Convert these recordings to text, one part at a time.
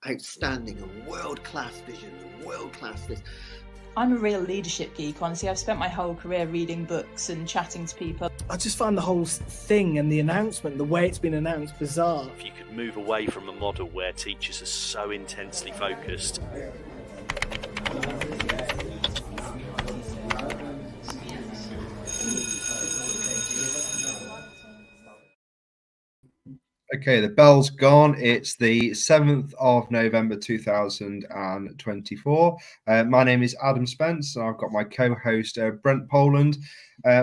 outstanding and world-class vision and world-class this. I'm a real leadership geek, honestly. I've spent my whole career reading books and chatting to people. I just find the whole thing and the announcement, the way it's been announced, bizarre. If you could move away from a model where teachers are so intensely focused. Okay, the bell's gone. It's the 7th of November 2024. My name is Adam Spence, and I've got my co-host Brent Poland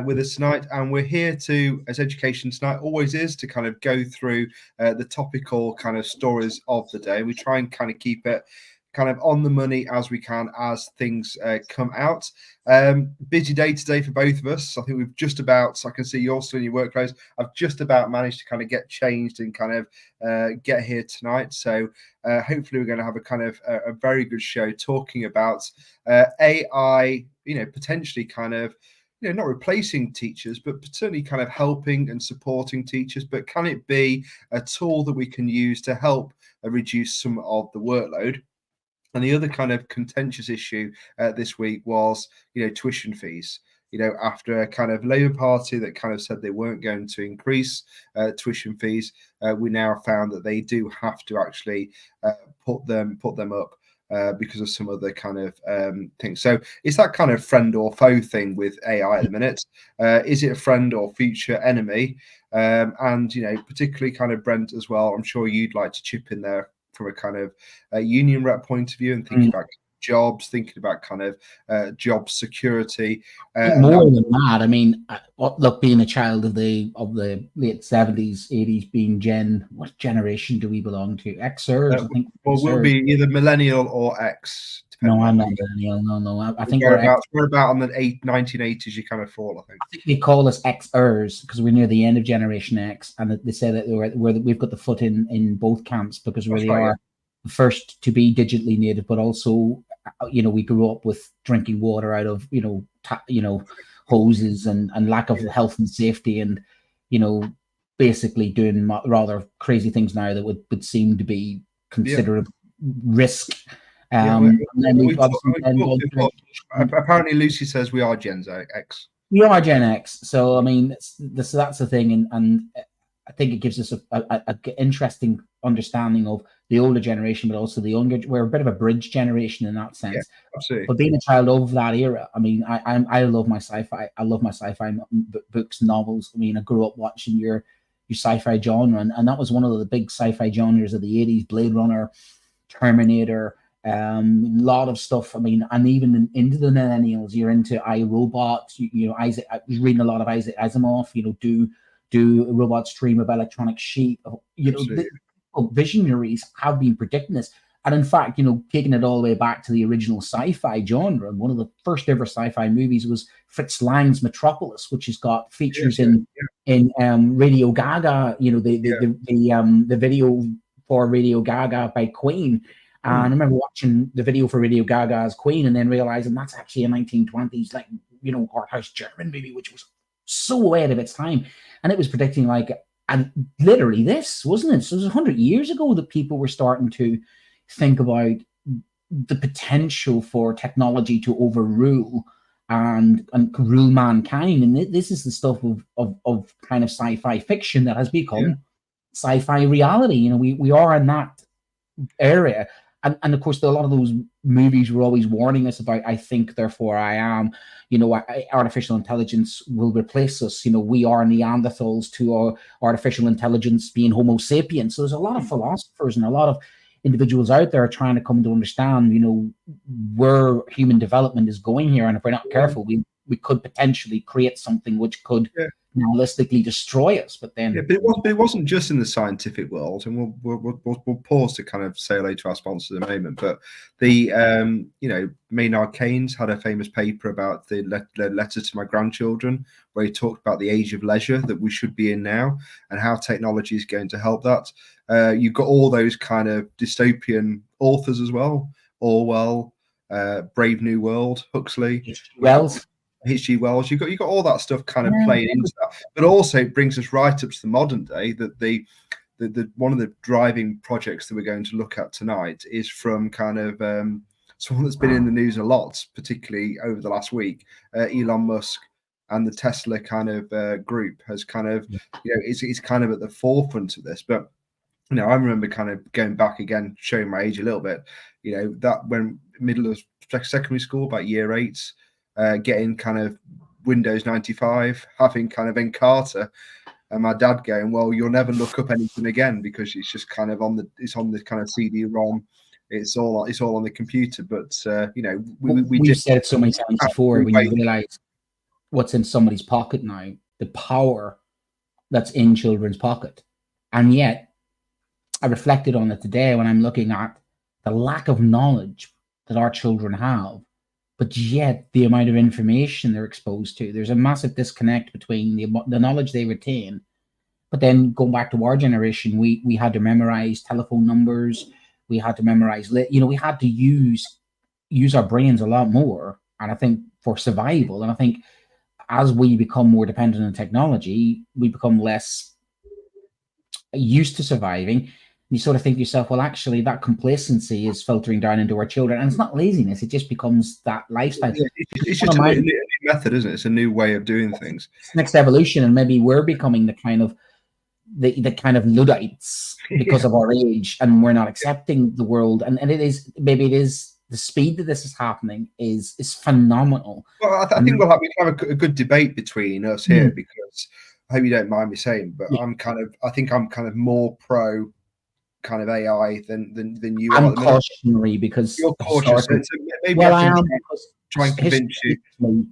with us tonight. And we're here to, as Education Tonight always is, to kind of go through the topical kind of stories of the day. We try and kind of keep it kind of on the money as we can as things come out. Busy day today for both of us. I think we've just about, so I can see you're still in your work clothes. I've just about managed to kind of get changed and kind of get here tonight. So hopefully we're going to have a kind of a very good show talking about AI, potentially kind of, not replacing teachers, but certainly kind of helping and supporting teachers. But can it be a tool that we can use to help reduce some of the workload? And the other kind of contentious issue this week was, tuition fees. After a kind of Labour Party that kind of said they weren't going to increase tuition fees, we now found that they do have to actually put them up because of some other kind of things. So it's that kind of friend or foe thing with AI at the minute. Is it a friend or future enemy? And particularly kind of Brent as well. I'm sure you'd like to chip in there from a kind of union rep point of view and thinking about jobs, thinking about kind of job security. More than that, I mean, look, being a child of the late 70s, 80s, being what generation do we belong to? Xers, I think. Well, we'll be either millennial or X. No, I'm not millennial. No. I think we're about on the 1980s. You kind of fall. I think they call us Xers because we're near the end of Generation X, and they say that we've got the foot in both camps because we are the first to be digitally native, but also, we grew up with drinking water out of hoses and lack of health and safety, and basically doing rather crazy things now that would seem to be considered risk. Apparently Lucy says we are Gen X. We are Gen X, so I mean that's the thing, and I think it gives us a interesting understanding of the older generation, but also the younger. We're a bit of a bridge generation in that sense. Yeah, absolutely. But being a child of that era, I mean, I love my sci-fi. I love my sci-fi books, novels. I mean, I grew up watching your sci-fi genre, and that was one of the big sci-fi genres of the 80s: Blade Runner, Terminator. A lot of stuff. I mean, and even into the millennials, you're into iRobot. Isaac. I was reading a lot of Isaac Asimov. Do robots dream of electronic sheep? Visionaries have been predicting this, and in fact, taking it all the way back to the original sci-fi genre. One of the first ever sci-fi movies was Fritz Lang's Metropolis, which has got features in Radio Gaga. The video for Radio Gaga by Queen. And I remember watching the video for Radio Gaga as Queen and then realizing that's actually a 1920s, art house German movie, which was so ahead of its time. And it was predicting and literally this, wasn't it? So it was 100 years ago that people were starting to think about the potential for technology to overrule and rule mankind. And this is the stuff of kind of sci-fi fiction that has become sci-fi reality. We are in that area. And of course, a lot of those movies were always warning us about, I think, therefore I am, artificial intelligence will replace us. We are Neanderthals to our artificial intelligence being Homo sapiens. So there's a lot of philosophers and a lot of individuals out there trying to come to understand, where human development is going here. And if we're not careful, we could potentially create something which could realistically destroy us. But then, but it wasn't just in the scientific world, and we'll pause to kind of say hello to our sponsors in a moment. But the Maynard Keynes had a famous paper about the letter to my grandchildren, where he talked about the age of leisure that we should be in now, and how technology is going to help that. You've got all those kind of dystopian authors as well: Orwell, Brave New World, Huxley, H.G. Wells. You've got all that stuff kind of playing into that, but also it brings us right up to the modern day that the the one of the driving projects that we're going to look at tonight is from kind of someone that's been in the news a lot, particularly over the last week. Elon Musk and the Tesla kind of group has kind of, is kind of at the forefront of this. But I remember kind of going back again, showing my age a little bit. That when middle of secondary school, about year 8, getting kind of Windows 95, having kind of Encarta, and my dad going, "Well, you'll never look up anything again because it's just kind of on the kind of CD-ROM. It's all on the computer." But we've said it so many times before. When you realize what's in somebody's pocket now, the power that's in children's pocket, and yet I reflected on it today when I'm looking at the lack of knowledge that our children have, but yet the amount of information they're exposed to. There's a massive disconnect between the knowledge they retain. But then going back to our generation, we had to memorize telephone numbers. We had to memorize, we had to use our brains a lot more. And I think for survival, and I think as we become more dependent on technology, we become less used to surviving. You sort of think to yourself, well, actually, that complacency is filtering down into our children. And it's not laziness. It just becomes that lifestyle. Yeah, it's just a new method, isn't it? It's a new way of doing things. Next evolution. And maybe we're becoming the kind of Luddites because of our age, and we're not accepting the world. And it is the speed that this is happening is phenomenal. Well, I think we'll have a good debate between us here, because I hope you don't mind me saying, but I think I'm kind of more pro kind of AI than you are. I'm cautionary because you're cautious. So maybe I am try and convince you.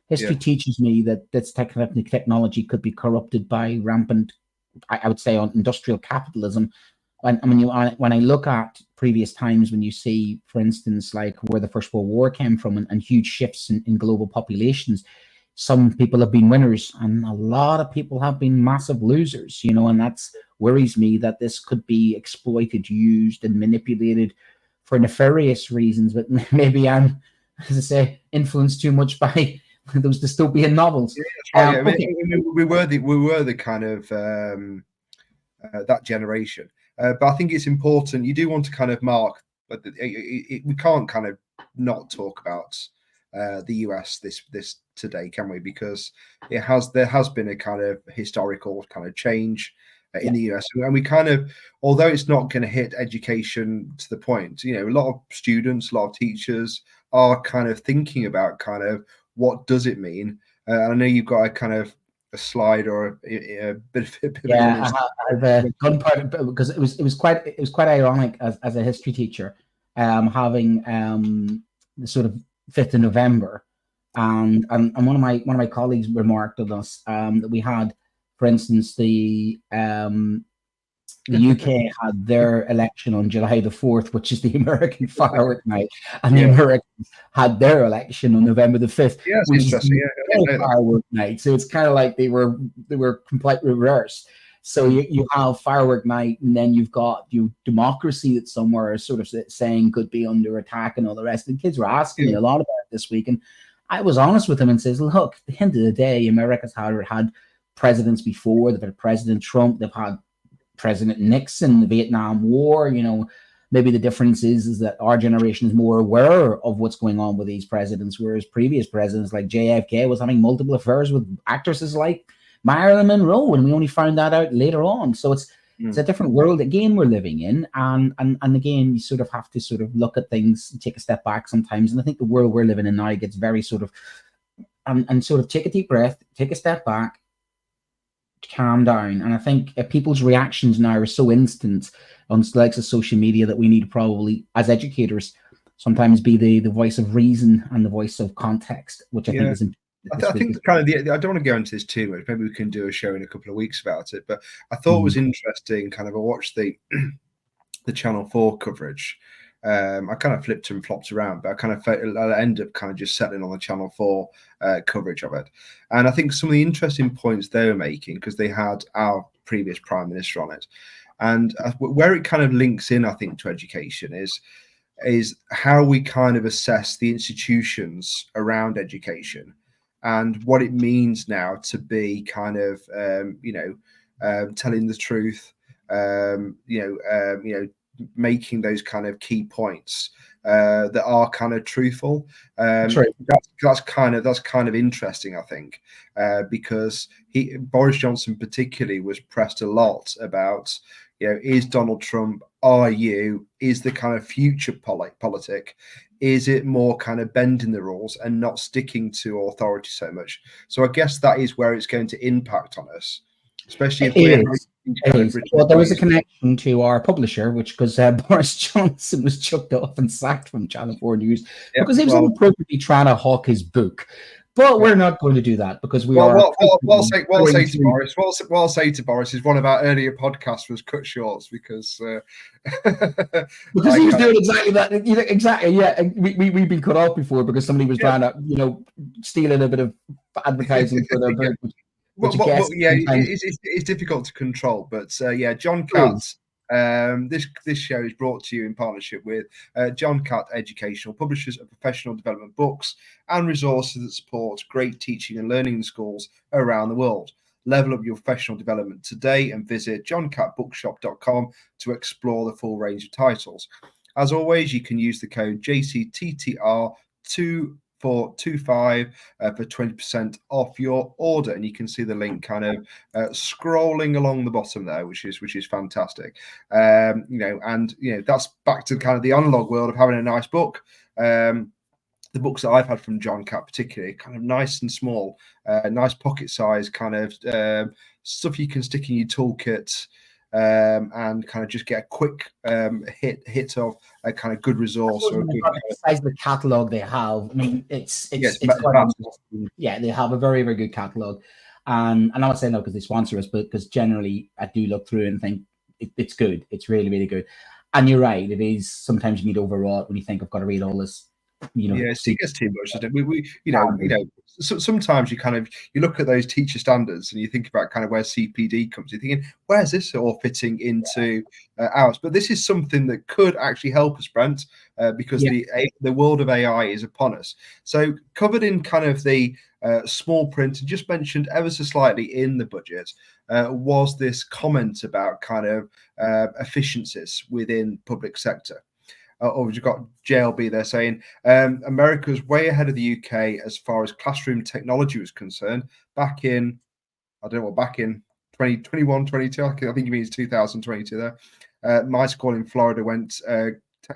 History teaches me that this technology could be corrupted by rampant, I would say, on industrial capitalism. And when I look at previous times, when you see, for instance, like where the First World War came from, and huge shifts in global populations, some people have been winners and a lot of people have been massive losers, and that's worries me, that this could be exploited, used, and manipulated for nefarious reasons. But maybe I'm, as I say, influenced too much by those dystopian novels. Yeah, that's right. We were the kind of that generation. But I think it's important. You do want to kind of mark, but we can't kind of not talk about the US this today, can we? Because there has been a kind of historical kind of change in the US, and we kind of, although it's not going to hit education to the point, a lot of students, a lot of teachers are kind of thinking about kind of what does it mean. I know you've got a kind of a slide or a bit of I've gunpowder, because it was quite ironic as a history teacher, having the sort of 5th of November, and one of my colleagues remarked on us that we had, for instance, the UK had their election on July the 4th, which is the American firework night, and the Americans had their election on November the 5th, which is the firework night. So it's kind of like they were completely reversed. So you have firework night, and then you've got democracy that somewhere is sort of saying could be under attack and all the rest. And kids were asking me a lot about it this week, and I was honest with them and says, look, at the end of the day, America's had presidents before. They've had President Trump. They've had President Nixon, the Vietnam War. Maybe the difference is that our generation is more aware of what's going on with these presidents, whereas previous presidents like JFK was having multiple affairs with actresses like Marilyn Monroe, and we only found that out later on. So it's a different world again we're living in, and again you sort of have to sort of look at things and take a step back sometimes. And I think the world we're living in now gets very sort of and sort of take a deep breath, take a step back, calm down. And I think people's reactions now are so instant on the likes of social media that we need to probably, as educators, sometimes be the voice of reason and the voice of context, which I think is important. I think kind of I don't want to go into this too much. Maybe we can do a show in a couple of weeks about it. But I thought it was interesting. Kind of, I watched the Channel 4 coverage. I kind of flipped and flopped around, but I kind of I ended up kind of just settling on the Channel 4 coverage of it. And I think some of the interesting points they were making, because they had our previous Prime Minister on it, and where it kind of links in, I think, to education is how we kind of assess the institutions around education and what it means now to be kind of, telling the truth making those kind of key points that are kind of truthful. True. That's kind of interesting, I think, because Boris Johnson particularly was pressed a lot about, is Donald Trump, is the kind of future politic? Is it more kind of bending the rules and not sticking to authority so much? So I guess that is where it's going to impact on us, especially if Well, there was a connection to our publisher, because Boris Johnson was chucked off and sacked from Channel 4 News because he was inappropriately trying to hawk his book. But we're not going to do that because we are. What I'll say to Boris is one of our earlier podcasts was cut short because he was doing exactly that. Exactly, yeah. We've been cut off before because somebody was trying to, stealing a bit of advertising for their book. It's difficult to control, but John Catt. This show is brought to you in partnership with John Catt Educational, publishers of professional development books and resources that support great teaching and learning in schools around the world. Level up your professional development today and visit johncattbookshop.com to explore the full range of titles. As always, you can use the code JCTTR2425 for 20% off your order, and you can see the link kind of scrolling along the bottom there, which is fantastic. That's back to kind of the analog world of having a nice book. The books that I've had from John Catt, particularly, kind of nice and small, nice pocket size, kind of stuff you can stick in your toolkit. And kind of just get a quick hit of a kind of good resource. Or the size of the catalog they have, I mean, it's quite interesting. Yeah, they have a very, very good catalog, and I'm not saying that because they sponsor us, but because generally I do look through it and think it's good. It's really, really good. And you're right, it is sometimes you need overwrought when you think I've got to read all this. It gets too much. So sometimes you look at those teacher standards and you think about kind of where CPD comes. You're thinking, where's this all fitting into ours? But this is something that could actually help us, Brent, because the world of AI is upon us. So covered in kind of the small print and just mentioned ever so slightly in the budget was this comment about kind of efficiencies within public sector. You've got JLB there saying America was way ahead of the UK as far as classroom technology was concerned back in 2021, 22. I think he means 2022 there. My school in Florida went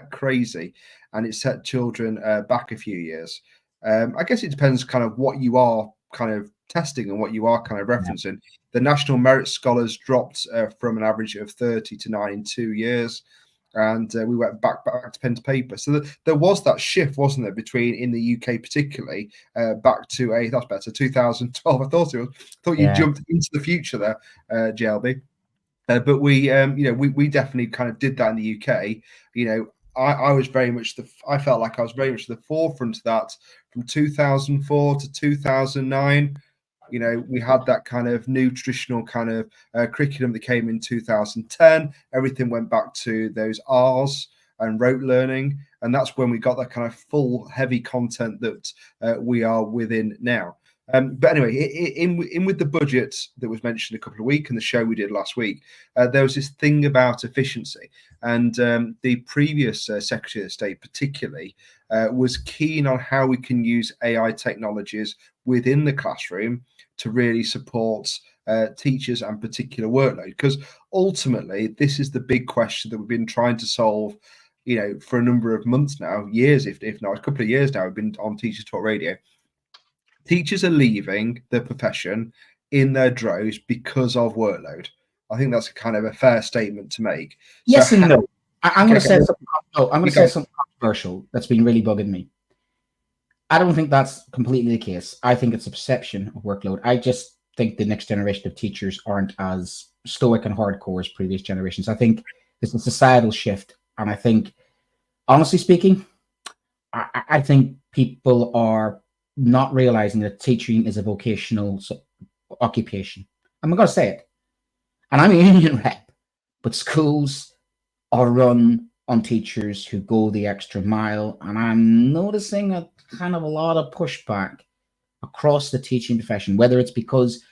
crazy and it set children back a few years. I guess it depends kind of what you are kind of testing and what you are kind of referencing. The National Merit Scholars dropped from an average of 30 to 9 in 2 years. And we went back to pen to paper. So there was that shift, wasn't there, between in the UK particularly back to that's better 2012. I thought you jumped into the future there, JLB. But we definitely kind of did that in the UK. I was very much I felt like I was very much the forefront of that from 2004 to 2009. We had that kind of new traditional kind of curriculum that came in 2010. Everything went back to those R's and rote learning. And that's when we got that kind of full heavy content that we are within now. But anyway, in with the budget that was mentioned a couple of weeks and the show we did last week, there was this thing about efficiency. And the previous Secretary of State particularly was keen on how we can use AI technologies within the classroom to really support teachers and particular workload. Because ultimately, this is the big question that we've been trying to solve, for a number of months now, years, if not a couple of years now, we've been on Teachers Talk Radio. Teachers are leaving the profession in their droves because of workload. I think that's kind of a fair statement to make. Yes and no. I'm going to say something. I'm going to say something controversial that's been really bugging me. I don't think that's completely the case. I think it's a perception of workload. I just think the next generation of teachers aren't as stoic and hardcore as previous generations. I think there's a societal shift. And I think, honestly speaking, I think people are not realizing that teaching is a vocational occupation. I'm going to say it. And I'm a union rep, but schools are run on teachers who go the extra mile. And I'm noticing a kind of a lot of pushback across the teaching profession, whether it's because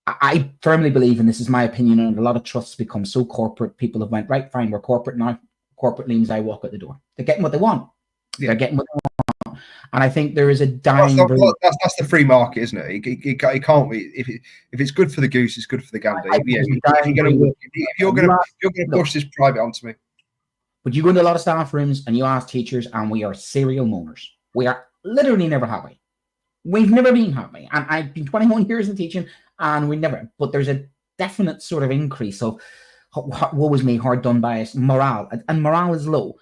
I firmly believe, and this is my opinion, and a lot of trusts become so corporate. People have went, right, fine, we're corporate now. Corporate means I walk out the door. They're getting what they want. Yeah. They're getting what they want. And I think there is a That's, dying breed. that's the free market, isn't it? It can't be. If it's good for the goose, it's good for the gander. If you're going to push this private onto me. But you go into a lot of staff rooms and you ask teachers, and we are serial moaners. We are literally never happy. We've never been happy. And I've been 21 years in teaching, and we never. But there's a definite sort of increase of what was me, hard done by us, morale. And morale is low,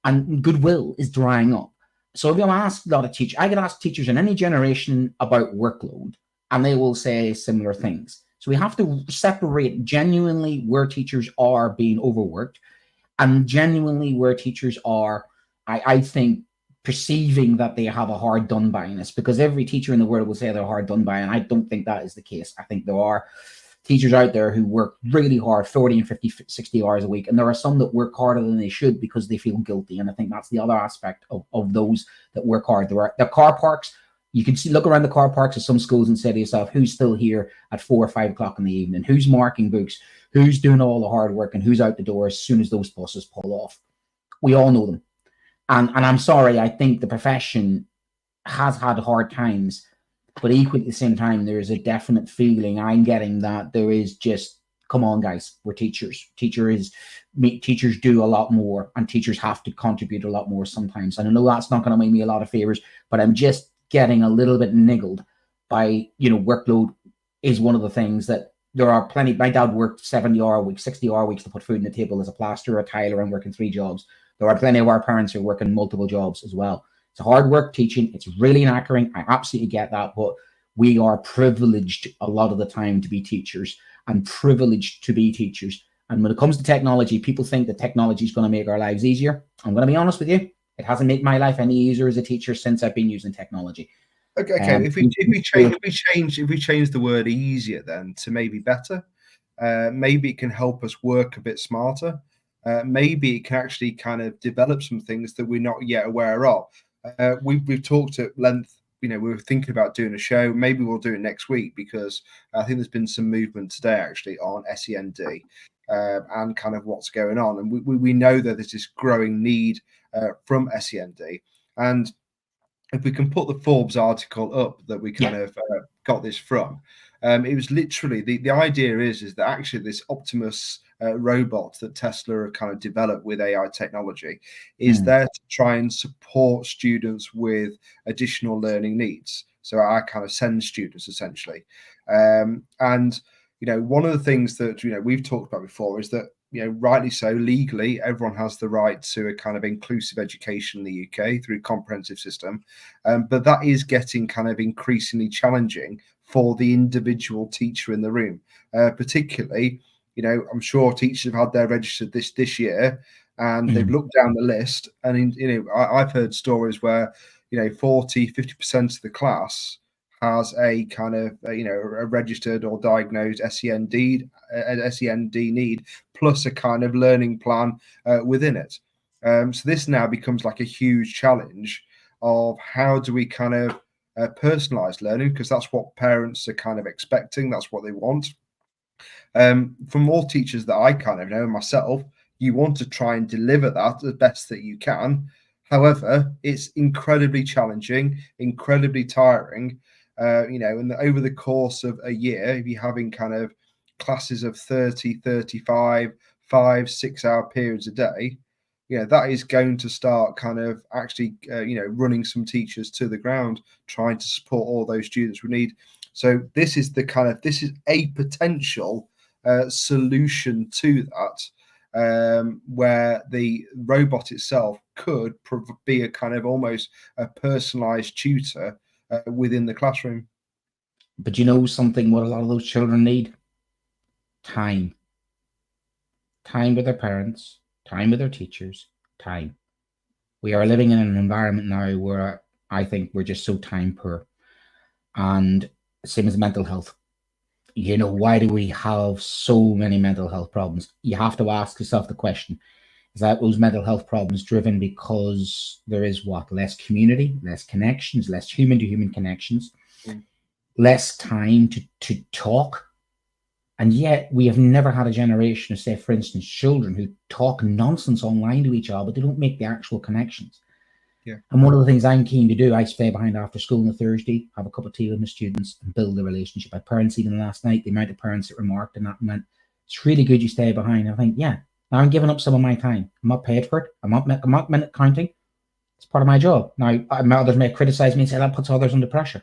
and goodwill is drying up. So if you ask a lot of teachers, I get asked teachers in any generation about workload, and they will say similar things. So we have to separate genuinely where teachers are being overworked, and genuinely where teachers are, I think, perceiving that they have a hard done by-ness, because every teacher in the world will say they're hard done by, and I don't think that is the case. I think there are teachers out there who work really hard, 40 and 50, 60 hours a week, and there are some that work harder than they should because they feel guilty. And I think that's the other aspect of those that work hard. There are the car parks. You can look around the car parks of some schools and say to yourself, who's still here at 4 or 5 o'clock in the evening? Who's marking books? Who's doing all the hard work, and who's out the door as soon as those buses pull off? We all know them. And I'm sorry, I think the profession has had hard times, but equally at the same time, there is a definite feeling I'm getting that there is just, come on, guys, we're teachers. Teachers do a lot more, and teachers have to contribute a lot more sometimes. And I know that's not going to make me a lot of favors, but I'm just getting a little bit niggled by, workload is one of the things that there are plenty. My dad worked 70-hour weeks, 60-hour weeks to put food on the table as a plasterer, a tiler, and working 3 jobs. There are plenty of our parents who are working multiple jobs as well. It's hard work teaching. It's really knackering. I absolutely get that. But we are privileged a lot of the time to be teachers, and privileged to be teachers. And when it comes to technology, people think that technology is going to make our lives easier. I'm going to be honest with you. It hasn't made my life any easier as a teacher since I've been using technology. Okay. If we change the word easier then to maybe better, maybe it can help us work a bit smarter. Maybe it can actually kind of develop some things that we're not yet aware of. We've talked at length. We were thinking about doing a show. Maybe we'll do it next week, because I think there's been some movement today actually on SEND and kind of what's going on. And we know that there's this growing need from SEND. And if we can put the Forbes article up that we kind of got this from, it was literally the idea is that actually this Optimus robot that Tesla have kind of developed with AI technology is there to try and support students with additional learning needs. So I kind of send students essentially. And one of the things that we've talked about before is that rightly so, legally, everyone has the right to a kind of inclusive education in the UK through a comprehensive system. But that is getting kind of increasingly challenging for the individual teacher in the room. Particularly, I'm sure teachers have had their registered this year, and they've looked down the list. And, I've heard stories where, 40, 50% of the class has a kind of, a registered or diagnosed SEND need, plus a kind of learning plan within it. So this now becomes like a huge challenge of how do we kind of personalize learning, because that's what parents are kind of expecting. That's what they want. From all teachers that I kind of know myself, you want to try and deliver that the best that you can. However, it's incredibly challenging, incredibly tiring. And over the course of a year, if you're having kind of classes of 30, 35, 5-6 hour periods a day, that is going to start kind of actually, running some teachers to the ground, trying to support all those students we need. So this is a potential solution to that, where the robot itself could be a kind of almost a personalized tutor within the classroom. But something, what a lot of those children need? Time with their parents, time with their teachers, time. We are living in an environment now where I think we're just so time poor. And same as mental health. Why do we have so many mental health problems? You have to ask yourself the question, is that those mental health problems driven because there is less community, less connections, less human to human connections, less time to talk, And yet we have never had a generation of, say, for instance, children who talk nonsense online to each other, but they don't make the actual connections. Yeah. And one of the things I'm keen to do, I stay behind after school on a Thursday, have a cup of tea with my students and build a relationship. My parents, even last night, the amount of parents that remarked and that went, it's really good you stay behind. I think, yeah, now I'm giving up some of my time. I'm not paid for it. I'm not minute counting. It's part of my job. Now, others may criticize me and say that puts others under pressure.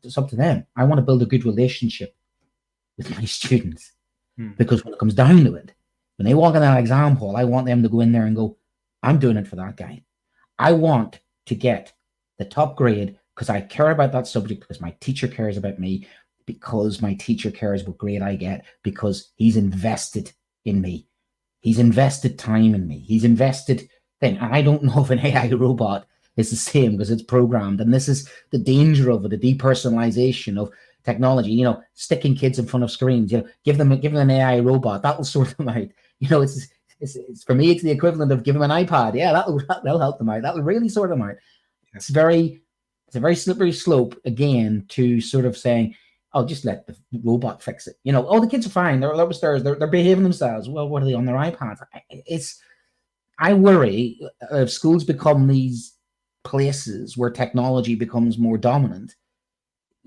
It's up to them. I want to build a good relationship with my students, because when it comes down to it, when they walk in that exam hall, I want them to go in there and go, I'm doing it for that guy. I want to get the top grade because I care about that subject, because my teacher cares about me, because my teacher cares what grade I get, because he's invested in me. He's invested time in me. He's invested thing. And I don't know if an AI robot is the same because it's programmed. And this is the danger of it, the depersonalization of technology, sticking kids in front of screens, give them an AI robot, that'll sort them out. It's for me, it's the equivalent of give them an iPad. Yeah, that'll help them out. That'll really sort them out. Yeah. It's a very slippery slope again to sort of saying, oh, just let the robot fix it. Oh, the kids are fine. They're upstairs. They're behaving themselves. Well, what are they on their iPads? I worry if schools become these places where technology becomes more dominant.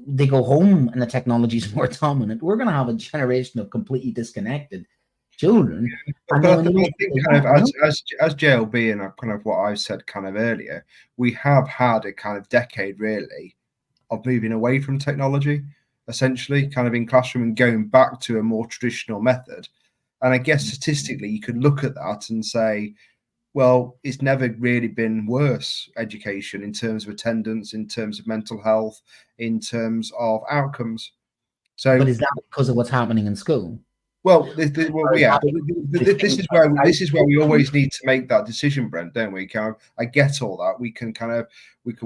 They go home and the technology is more dominant. We're going to have a generation of completely disconnected children. But I think kind of as JLB and kind of what I said kind of earlier, we have had a kind of decade really of moving away from technology, essentially kind of in classroom and going back to a more traditional method. And I guess statistically, you could look at that and say, well, it's never really been worse education in terms of attendance, in terms of mental health, in terms of outcomes. So, but is that because of what's happening in school? Well, this is where we always need to make that decision, Brent, don't we? I get all that. We can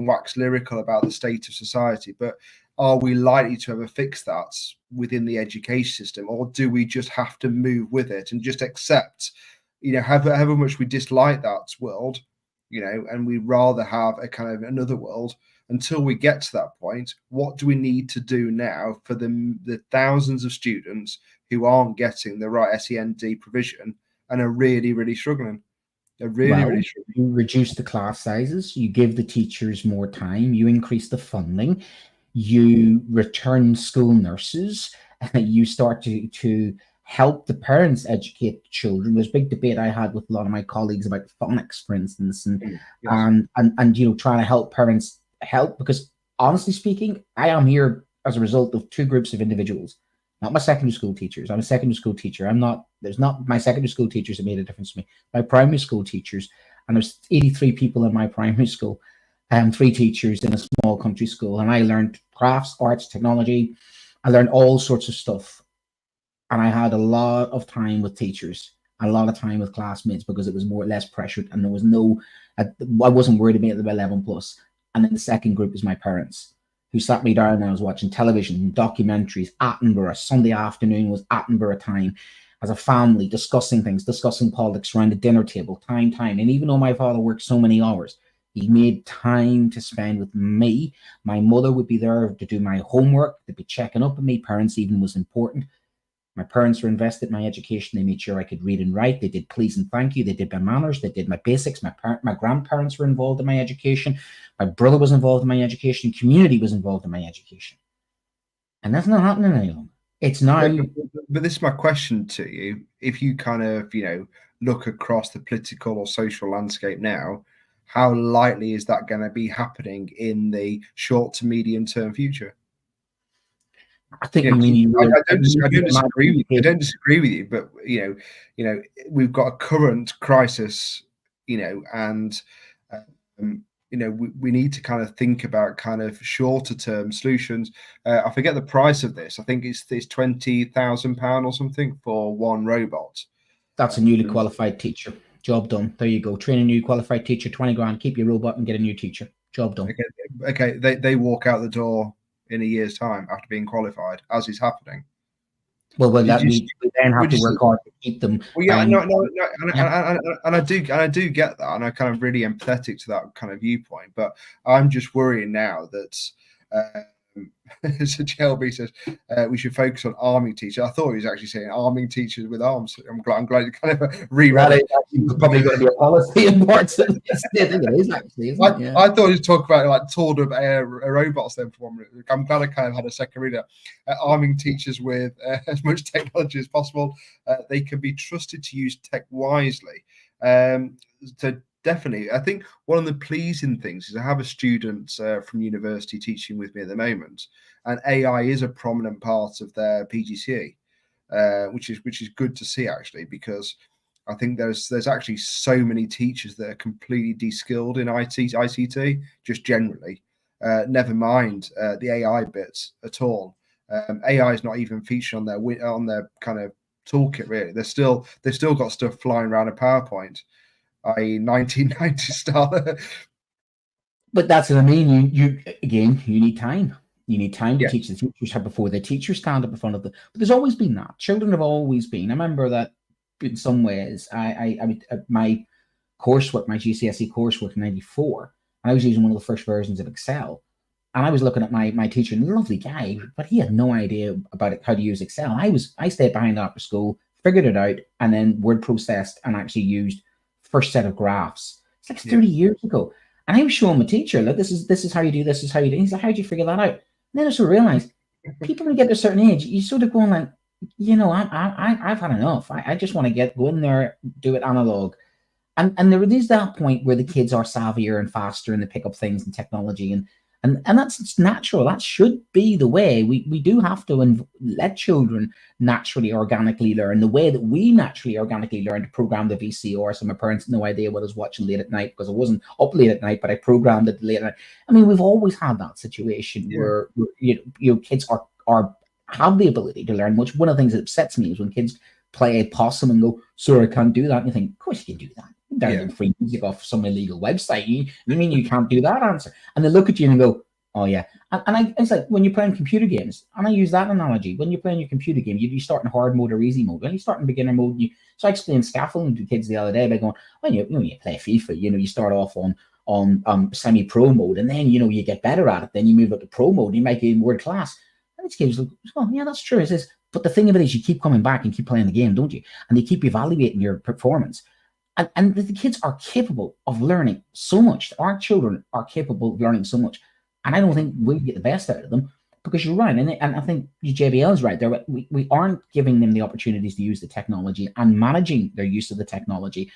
wax lyrical about the state of society, but are we likely to ever fix that within the education system, or do we just have to move with it and just accept? However much we dislike that world, and we'd rather have a kind of another world until we get to that point. What do we need to do now for the thousands of students who aren't getting the right SEND provision and are really, really struggling? Really struggling. You reduce the class sizes, you give the teachers more time, you increase the funding, you return school nurses, you start to help the parents educate the children. There's a big debate I had with a lot of my colleagues about phonics, for instance, and trying to help parents help, because honestly speaking, I am here as a result of two groups of individuals, not my secondary school teachers. I'm a secondary school teacher. There's not my secondary school teachers that made a difference to me. My primary school teachers, and there's 83 people in my primary school, and 3 teachers in a small country school. And I learned crafts, arts, technology. I learned all sorts of stuff. And I had a lot of time with teachers, a lot of time with classmates, because it was less pressured, and there was I wasn't worried about the 11 plus. And then the second group is my parents, who sat me down and I was watching television, documentaries, Attenborough. Sunday afternoon was Attenborough time as a family, discussing things, discussing politics around the dinner table, time. And even though my father worked so many hours, he made time to spend with me. My mother would be there to do my homework, to be checking up on me. Parents even was important. My parents were invested in my education. They made sure I could read and write. They did please and thank you. They did my manners. They did my basics. My grandparents were involved in my education. My brother was involved in my education. Community was involved in my education. And that's not happening any longer. It's now. But this is my question to you. If you kind of, look across the political or social landscape now, how likely is that going to be happening in the short to medium term future? I think I don't disagree with you, but we've got a current crisis, and we need to kind of think about kind of shorter term solutions. I forget the price of this. I think it's £20,000 or something for one robot. That's a newly qualified teacher. Job done. There you go. Train a new qualified teacher, 20 grand. Keep your robot and get a new teacher. Job done. Okay. They walk out the door in a year's time after being qualified, as is happening. Well, we then have to work hard to keep them. Well, yeah, no, and I do get that, and I'm kind of really empathetic to that kind of viewpoint. But I'm just worrying now that So Shelby says we should focus on arming teachers. I thought he was actually saying arming teachers with arms. I'm glad you kind of rewrote it. Probably going to be a policy in parts of this. I think it is actually. Isn't it? Yeah. I thought he was talking about like Tour of robots then for 1 minute. I'm glad I kind of had a second reader. Arming teachers with as much technology as possible. They can be trusted to use tech wisely. So definitely, I think one of the pleasing things is I have a student from university teaching with me at the moment, and AI is a prominent part of their PGCE, which is good to see actually, because I think there's actually so many teachers that are completely de-skilled in ICT just generally. Never mind the AI bits at all. AI is not even featured on their kind of toolkit really. They've still got stuff flying around a PowerPoint, i.e. 1990 style. But that's what I mean. You need time. You need time to Yeah. teach the teachers before the teachers stand up in front of them. But there's always been that. Children have always been. I remember that in some ways, I my coursework, my GCSE coursework in '94, I was using one of the first versions of Excel. And I was looking at my teacher, and a lovely guy, but he had no idea about how to use Excel. I stayed behind after school, figured it out, and then word processed and actually used first set of graphs. It's like 30 years ago. And I was showing my teacher, look, this is how you do this, is how you do it. He's like, how'd you figure that out? And then I sort of realized, people when you get to a certain age, you sort of going like, I've had enough. I just want to go in there, do it analog. And there is that point where the kids are savvier and faster and they pick up things in technology, and that's natural. That should be the way. We do have to let children naturally, organically learn the way that we naturally, organically learn to program the VCR. So my parents had no idea what I was watching late at night because I wasn't up late at night, but I programmed it late at night. I mean, we've always had that situation where kids have the ability to learn. Which one of the things that upsets me is when kids play a possum and go, "Sir, I can't do that." And you think, "Of course you can do that. Download free music off some illegal website. You mean you can't do that?" Answer. And they look at you and go, "Oh yeah." And it's like when you're playing computer games, and I use that analogy. When you're playing your computer game, you start in hard mode or easy mode. When you start in beginner mode, so I explained scaffolding to kids the other day by going, when you play FIFA, you start off on semi-pro mode, and then you get better at it. Then you move up to pro mode, and you might get in world class. And these kids look, "Oh yeah, that's true." It says, but the thing of it is, you keep coming back and keep playing the game, don't you? And they keep evaluating your performance. And the kids are capable of learning so much. Our children are capable of learning so much. And I don't think we get the best out of them, because you're right. And I think JBL is right there. We aren't giving them the opportunities to use the technology and managing their use of the technology.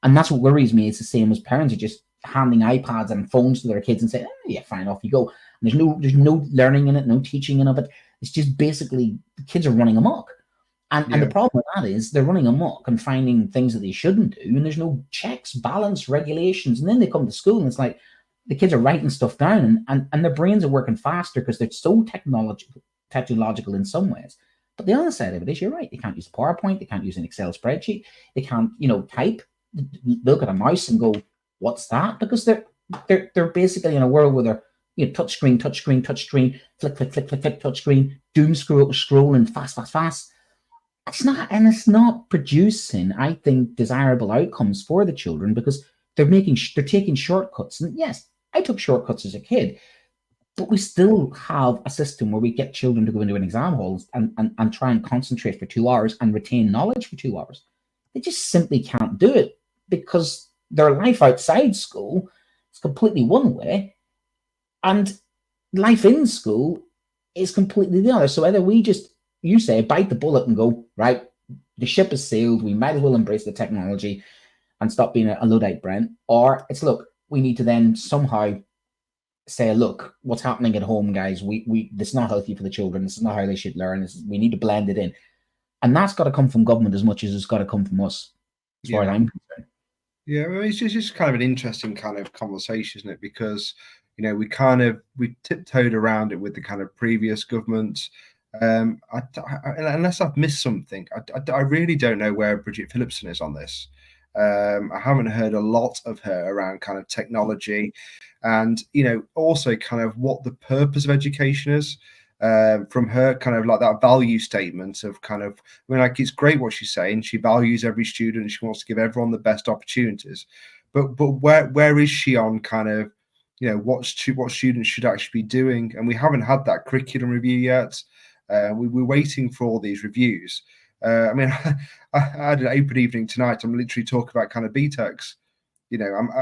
And that's what worries me. It's the same as parents are just handing iPads and phones to their kids and saying, yeah, fine, off you go. And there's no learning in it, no teaching in it. It's just basically the kids are running amok. And the problem with that is they're running amok and finding things that they shouldn't do, and there's no checks, balance, regulations. And then they come to school and it's like the kids are writing stuff down, and their brains are working faster because they're so technological in some ways. But the other side of it is, you're right, they can't use a PowerPoint, they can't use an Excel spreadsheet, they can't, type, look at a mouse and go, what's that? Because they're basically in a world where they're touch screen, flick, touch screen, doom scrolling fast. It's not producing, I think, desirable outcomes for the children, because they're taking shortcuts. And yes, I took shortcuts as a kid, but we still have a system where we get children to go into an exam hall and try and concentrate for 2 hours and retain knowledge for 2 hours. They just simply can't do it, because their life outside school is completely one way, and life in school is completely the other. So either you say, bite the bullet and go, right, the ship is sailed, we might as well embrace the technology and stop being a Luddite, Brent. Or it's, look, we need to then somehow say, look, what's happening at home, guys, this is not healthy for the children, this is not how they should learn, we need to blend it in. And that's got to come from government as much as it's got to come from us, as far as I'm concerned. Yeah, I mean, it's just kind of an interesting kind of conversation, isn't it? Because, we tiptoed around it with the kind of previous governments. Unless I've missed something, I really don't know where Bridget Phillipson is on this. I haven't heard a lot of her around kind of technology, and also kind of what the purpose of education is. From her, kind of like that value statement of kind of, like, it's great what she's saying. She values every student. She wants to give everyone the best opportunities. But where is she on kind of what students should actually be doing, and we haven't had that curriculum review yet. We're waiting for all these reviews. I mean, I had an open evening tonight. I'm literally talking about kind of BTECs. I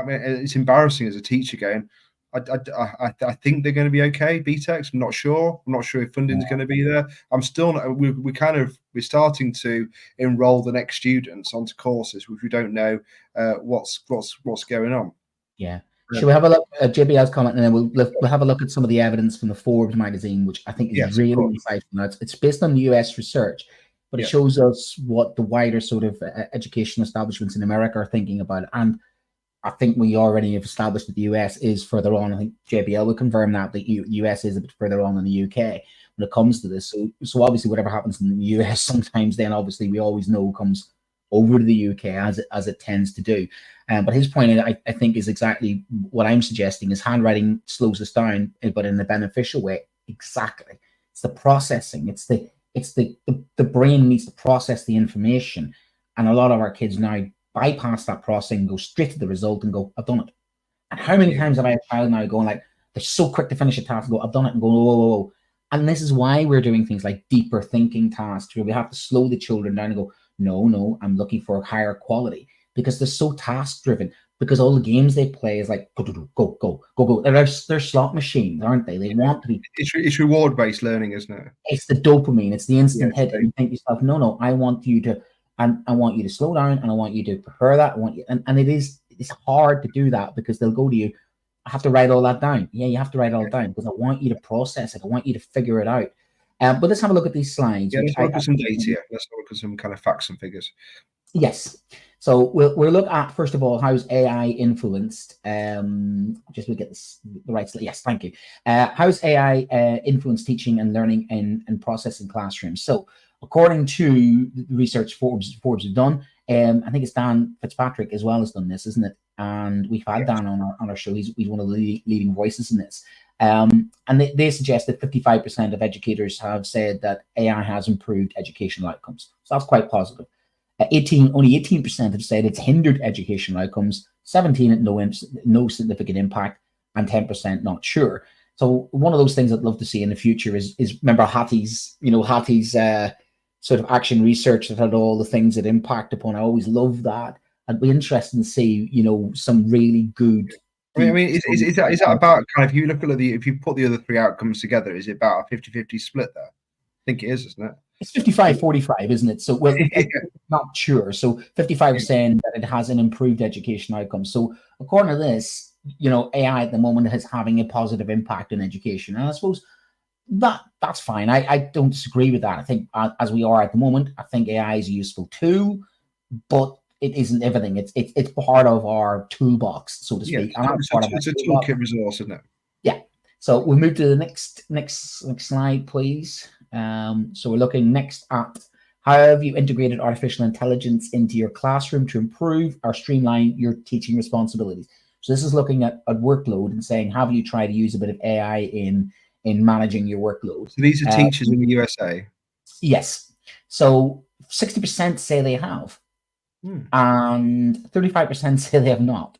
mean, it's embarrassing as a teacher going, I think they're going to be okay. BTECs, I'm not sure. I'm not sure if funding's going to be there. I'm still not. We're starting to enroll the next students onto courses which we don't know what's going on. Yeah. Should we have a look at JBL's comment, and then we'll have a look at some of the evidence from the Forbes magazine, which I think is really insightful. Now, it's based on US research, but it shows us what the wider sort of education establishments in America are thinking about it. And I think we already have established that the US is further on. I think JBL will confirm that the US is a bit further on than the UK when it comes to this. So obviously, whatever happens in the US, sometimes then obviously we always know comes over to the UK as it tends to do. But his point, I think, is exactly what I'm suggesting: is handwriting slows us down, but in a beneficial way. Exactly, it's the processing. It's the brain needs to process the information, and a lot of our kids now bypass that processing, go straight to the result, and go, "I've done it." And how many times have I had a child now going like, they're so quick to finish a task, and go, "I've done it," and go, "Whoa, whoa, whoa." And this is why we're doing things like deeper thinking tasks, where we have to slow the children down and go, no, I'm looking for higher quality, because they're so task driven, because all the games they play is like, go. They're slot machines, aren't they? They want to be. It's reward based learning, isn't it? It's the dopamine. It's the instant hit. And you think to yourself, no, I want you to slow down, and I want you to prepare that. I want you, and it's hard to do that, because they'll go to you, I have to write all that down. Yeah, you have to write it all down, because I want you to process it. I want you to figure it out. But let's have a look at these slides. Yeah, let's look at some data. Let's look at some kind of facts and figures. Yes. So we'll look at, first of all, how's AI influenced? Just look at this, the right slide. Yes, thank you. How's AI influenced teaching and learning and processing classrooms? So according to the research Forbes have done, I think it's Dan Fitzpatrick as well has done this, isn't it? And we've had Dan on our show. He's one of the leading voices in this. And they suggest that 55% of educators have said that AI has improved educational outcomes. So that's quite positive. Only 18% have said it's hindered educational outcomes, 17% at no significant impact, and 10% not sure. So one of those things I'd love to see in the future is remember Hattie's sort of action research that had all the things that impact upon. I always love that. I'd be interested to see, some really good. I mean, is that about kind of, if you look at if you put the other three outcomes together, is it about a 50-50 split there? I think it is, isn't it? It's 55-45, isn't it? So, not sure. So 55 saying that it has an improved education outcome. So according to this, AI at the moment is having a positive impact on education. And I suppose that's fine. I don't disagree with that. I think as we are at the moment, I think AI is a useful tool, but it isn't everything. It's part of our toolbox, so to speak. Yeah, it's a toolkit resource, isn't it? Yeah. So we'll move to the next slide, please. So we're looking next at how have you integrated artificial intelligence into your classroom to improve or streamline your teaching responsibilities? So this is looking at workload and saying, have you tried to use a bit of AI in managing your workload? So these are teachers in the USA? Yes. So 60% say they have, and 35% say they have not.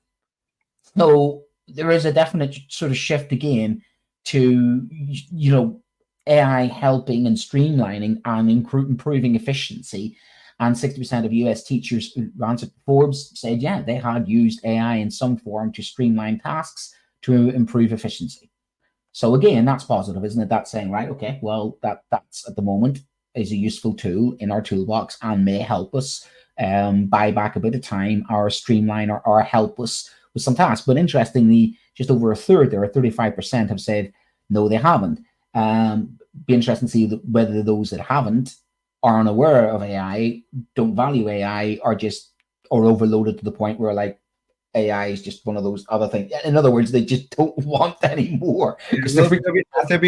So there is a definite sort of shift again to, AI helping and streamlining and improving efficiency. And 60% of US teachers who answered Forbes said, yeah, they had used AI in some form to streamline tasks to improve efficiency. So again, that's positive, isn't it? That's saying, right, okay, well, that's at the moment is a useful tool in our toolbox and may help us buy back a bit of time or streamline or help us with some tasks. But interestingly, just over a third, there are 35% have said, no, they haven't. Be interesting to see whether those that haven't are unaware of AI, don't value AI, or overloaded to the point where like AI is just one of those other things. In other words, they just don't want anymore. There'll be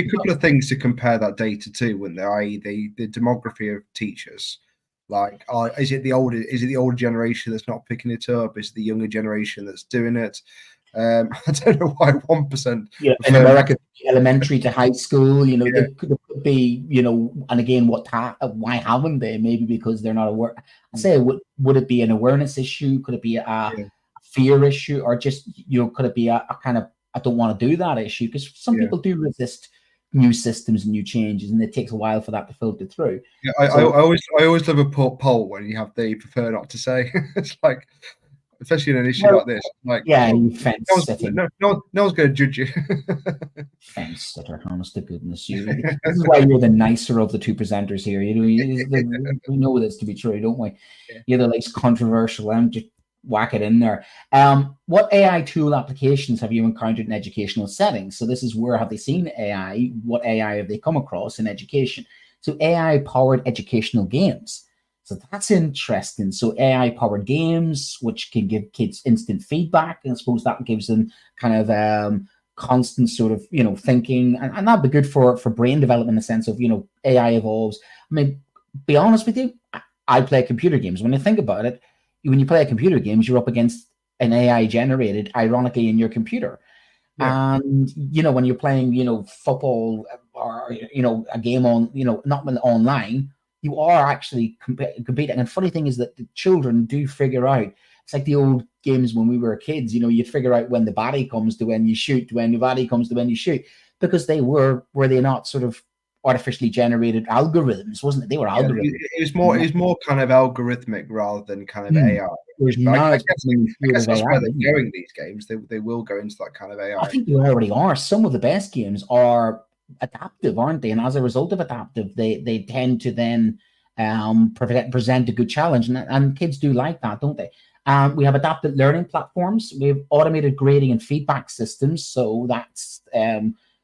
a couple of things to compare that data to, wouldn't there? I.e., the demography of teachers. Like, is it the older generation that's not picking it up? Is it the younger generation that's doing it? I don't know why 1%. Yeah, in America, elementary to high school, there could be, and again, why haven't they? Maybe because they're not aware. I say, would it be an awareness issue? Could it be a fear issue, or just could it be a kind of I don't want to do that issue, because some people do resist new systems and new changes, and it takes a while for that to filter through. Yeah, I always love a poll when you have the prefer not to say. It's like, especially in an issue like this, like, you fence sitting. No one's going to judge you. Fence sitter, honest to goodness, you. This is why you're the nicer of the two presenters here. You know, we know this to be true, don't we? Yeah. You're the least controversial. I'm just whack it in there. What AI tool applications have you encountered in educational settings? So this is where have they seen AI? What AI have they come across in education? So AI-powered educational games. So that's interesting. So AI-powered games, which can give kids instant feedback, and I suppose that gives them kind of constant sort of, you know, thinking, and that'd be good for brain development in the sense of, you know, AI evolves. I mean, be honest with you, I play computer games. When you think about it, when you play computer games, you're up against an AI generated, ironically, in your computer. Yeah. And, you know, when you're playing, you know, football or, you know, a game on, you know, not online, you are actually competing. And funny thing is that the children do figure out, it's like the old games when we were kids, you know, you'd figure out when the baddie comes to when you shoot, when the baddie comes to when you shoot, because they were they not sort of artificially generated algorithms, wasn't it? They were algorithms. It was more kind of algorithmic rather than kind of AI. I guess that's where they're going, these games. They will go into that kind of AI. I think they already are. Some of the best games are adaptive, aren't they? And as a result of adaptive, they tend to then present a good challenge, and kids do like that, don't they? We have adaptive learning platforms. We have automated grading and feedback systems. So that's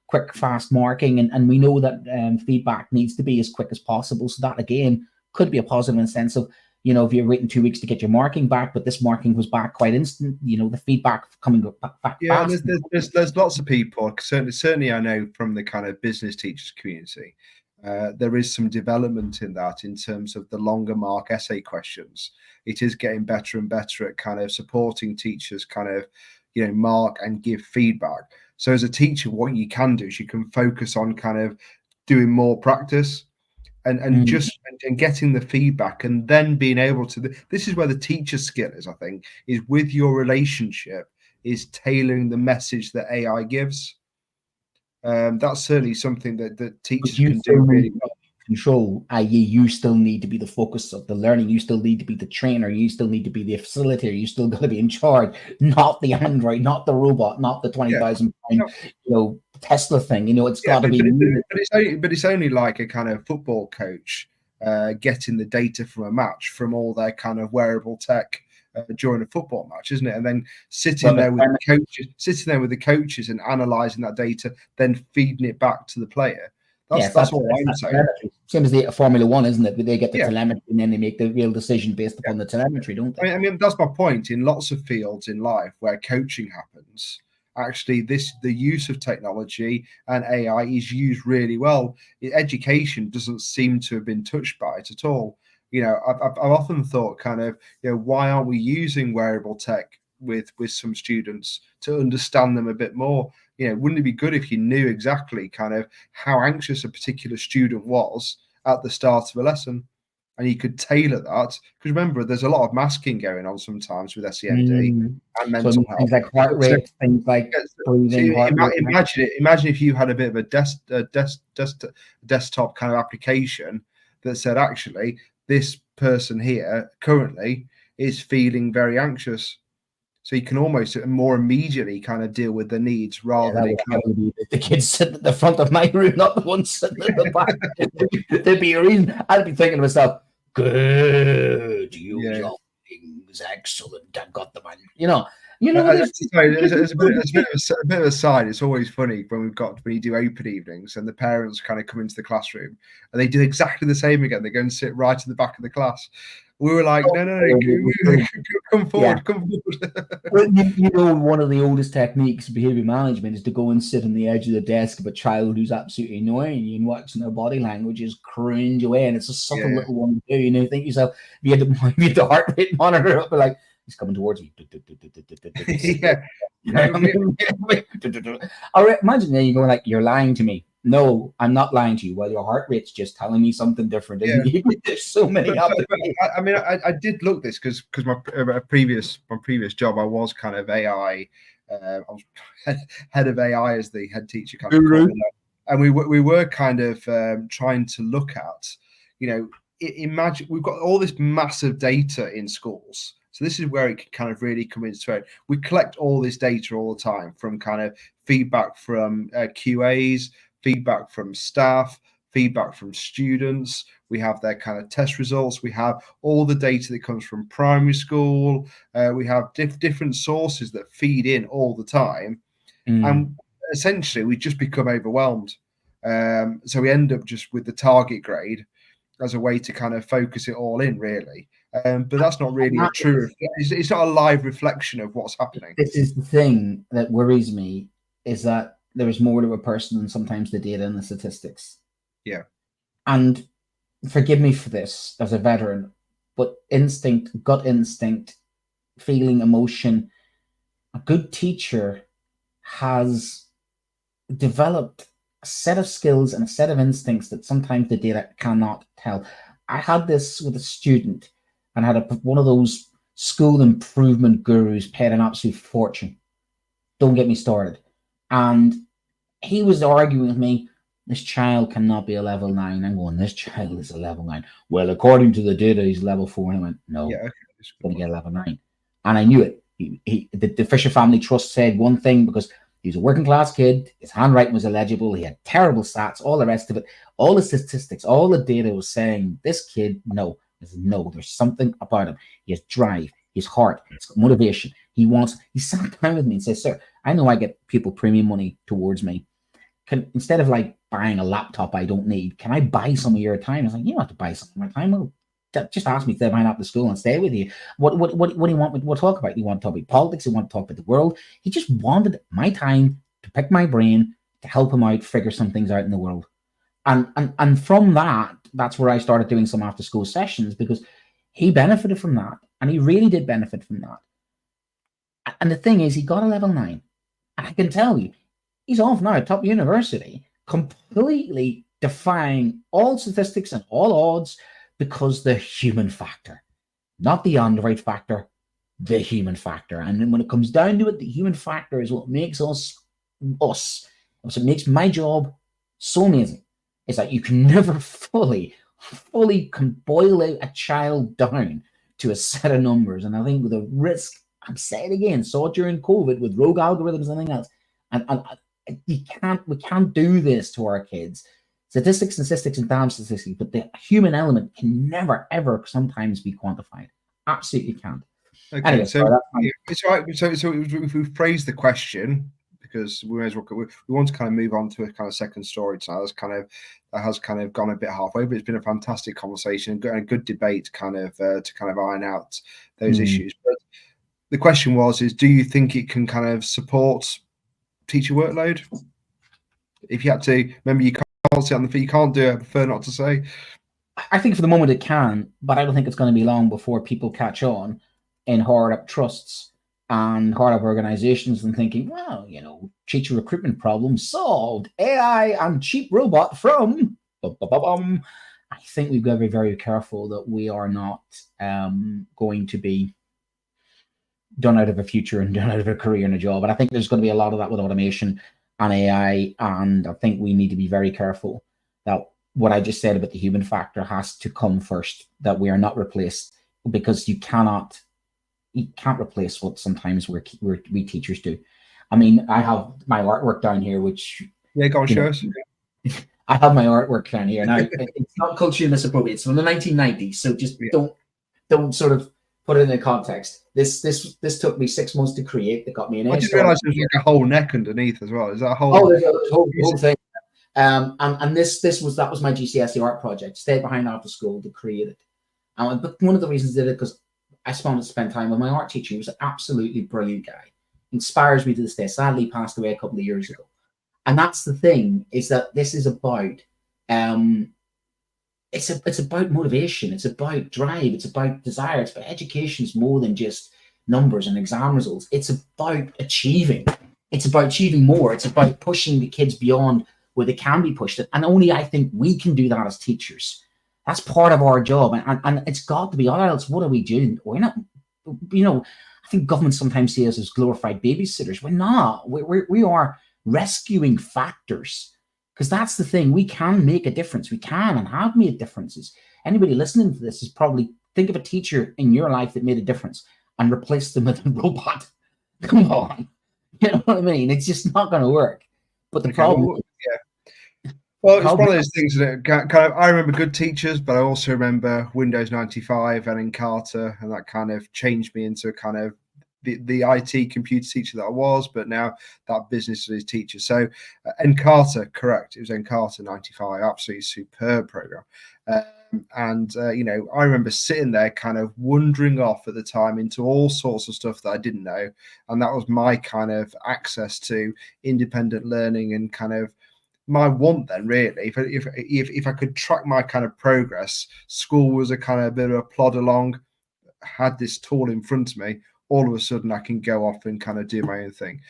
quick, fast marking. And we know that feedback needs to be as quick as possible. So that, again, could be a positive in the sense of, you know, if you're waiting 2 weeks to get your marking back, but this marking was back quite instant, you know, the feedback coming back yeah, fast. There's lots of people, certainly I know from the kind of business teachers community, there is some development in that in terms of the longer mark essay questions. It is getting better and better at kind of supporting teachers kind of, you know, mark and give feedback. So as a teacher, what you can do is you can focus on kind of doing more practice and just getting the feedback, and then being able to, this is where the teacher skill is, I think, is with your relationship, is tailoring the message that AI gives. That's certainly something that teachers can do really well. Control, i.e., you still need to be the focus of the learning. You still need to be the trainer. You still need to be the facilitator. You still got to be in charge, not the android, not the robot, not the 20,000 pound, you know, Tesla thing. You know, it's got to be. But it's only like a kind of football coach getting the data from a match from all their kind of wearable tech during a football match, isn't it? And then sitting there with the coaches and analysing that data, then feeding it back to the player. That's what I'm saying. Same as the Formula One, isn't it? They get the telemetry and then they make the real decision based upon the telemetry, don't they? I mean, that's my point. In lots of fields in life where coaching happens, actually, the use of technology and AI is used really well. Education doesn't seem to have been touched by it at all. You know, I've often thought, kind of, you know, why aren't we using wearable tech with some students to understand them a bit more? You know, wouldn't it be good if you knew exactly kind of how anxious a particular student was at the start of a lesson, and you could tailor that? Because remember, there's a lot of masking going on sometimes with SEND and mental health. Things like heart rate, things like breathing. Imagine if you had a bit of a desktop kind of application that said, actually, this person here currently is feeling very anxious. So you can almost more immediately kind of deal with the needs rather than the kids sitting at the front of my room, not the ones sitting at the back. There'd be a reason. I'd be thinking to myself, good, you young things, excellent, I've got the man. You know. It's a bit of a side. It's always funny when you do open evenings and the parents kind of come into the classroom and they do exactly the same again. They go and sit right at the back of the class. We were like, no, come forward, come forward. Well, you know, one of the oldest techniques of behavior management is to go and sit on the edge of the desk of a child who's absolutely annoying you and watching their body language is cringe away. And it's a subtle little one to do. You know, you think to yourself, if you had the heart rate monitor up, like, he's coming towards you. I imagine then you go like, you're lying to me. No, I'm not lying to you. Well, your heart rate's just telling me something different. There's so many. I mean, I did look this because my previous job, I was kind of AI I was head of AI as the head teacher kind of called it. And we were kind of trying to look at, imagine we've got all this massive data in schools. So this is where it can kind of really come into it. We collect all this data all the time from kind of feedback from QAs, feedback from staff, feedback from students. We have their kind of test results. We have all the data that comes from primary school. We have different sources that feed in all the time. And essentially, we just become overwhelmed. So we end up just with the target grade as a way to kind of focus it all in, really. But that's not really a true. It's not a live reflection of what's happening. This is the thing that worries me, is that there is more to a person than sometimes the data and the statistics. Yeah. And forgive me for this as a veteran, but instinct, gut instinct, feeling, emotion, a good teacher has developed a set of skills and a set of instincts that sometimes the data cannot tell. I had this with a student, and had one of those school improvement gurus paid an absolute fortune. Don't get me started. And he was arguing with me, this child cannot be a level 9. I'm going, this child is a level 9. Well, according to the data, he's level 4. And I went, no, he's going to get a level 9. And I knew it. The Fisher Family Trust said one thing, because he was a working class kid, his handwriting was illegible, he had terrible stats, all the rest of it, all the statistics, all the data was saying, this kid, there's something about him. He has drive, his heart, he's got motivation. He sat down with me and said, sir, I know I get people premium money towards me. Instead of like buying a laptop I don't need, can I buy some of your time? I was like, you don't have to buy some of my time. Well, just ask me to stay behind after school and stay with you. What do you want me to talk about? You want to talk about politics? You want to talk about the world? He just wanted my time to pick my brain, to help him out, figure some things out in the world. And from that's where I started doing some after school sessions, because he benefited from that. And he really did benefit from that. And the thing is, he got a level 9. And I can tell you, he's off now at top university, completely defying all statistics and all odds, because the human factor, not the Android factor, the human factor. And then when it comes down to it, the human factor is what makes us. What makes my job so amazing, is that you can never fully can boil out a child down to a set of numbers. And I think with a risk, I'm saying it again, saw it during COVID with rogue algorithms and everything else. And we can't do this to our kids. Statistics and damn statistics, but the human element can never, ever sometimes be quantified. Absolutely can't. Okay, anyway, so it's right. So we've phrased the question, because we want to kind of move on to a kind of second story tonight. That has kind of gone a bit halfway, but it's been a fantastic conversation and a good debate to kind of iron out those issues. But the question is, do you think it can kind of support teacher workload? If you had to, remember, you can't sit on the feet, you can't do it. I prefer not to say. I think for the moment it can, but I don't think it's going to be long before people catch on in hard up trusts and hard up organizations and thinking, well, teacher recruitment problem solved, AI and cheap robot from. I think we've got to be very careful that we are not going to be done out of a future and done out of a career and a job. And I think there's going to be a lot of that with automation and AI. And I think we need to be very careful that what I just said about the human factor has to come first, that we are not replaced, because you can't replace what sometimes we teachers do. I mean, I have my artwork down here, which go on, show us. I have my artwork down here. Now, it's not culturally misappropriate. It's from the 1990s, so just don't sort of put it in context. This took me 6 months to create. That got me an A. I didn't realize there's like a whole neck underneath as well. Is that a whole? Oh, there's a whole thing. And that was my GCSE art project. Stayed behind after school to create it. But one of the reasons I did it, because I spent time with my art teacher. He was an absolutely brilliant guy. Inspires me to this day. Sadly, passed away a couple of years ago. And that's the thing, is that this is about it's about motivation, it's about drive, it's about desire, it's about education. Is more than just numbers and exam results. It's about achieving. It's about achieving more. It's about pushing the kids beyond where they can be pushed. And only I think we can do that as teachers. That's part of our job. And it's got to be, or else what are we doing? We're not, I think governments sometimes see us as glorified babysitters. We're not. We are rescuing factors, because that's the thing. We can make a difference. We can and have made differences. Anybody listening to this is probably, think of a teacher in your life that made a difference and replace them with a robot. Come on. You know what I mean? It's just not going to work. But the problem... Well, it's one of those things that kind of, I remember good teachers, but I also remember Windows 95 and Encarta, and that kind of changed me into kind of the IT computer teacher that I was, but now that business is teacher. So Encarta, correct. It was Encarta 95, absolutely superb program. I remember sitting there kind of wandering off at the time into all sorts of stuff that I didn't know. And that was my kind of access to independent learning and kind of my want then, really. If I could track my kind of progress, school was a kind of bit of a plod along, had this tool in front of me, all of a sudden I can go off and kind of do my own thing.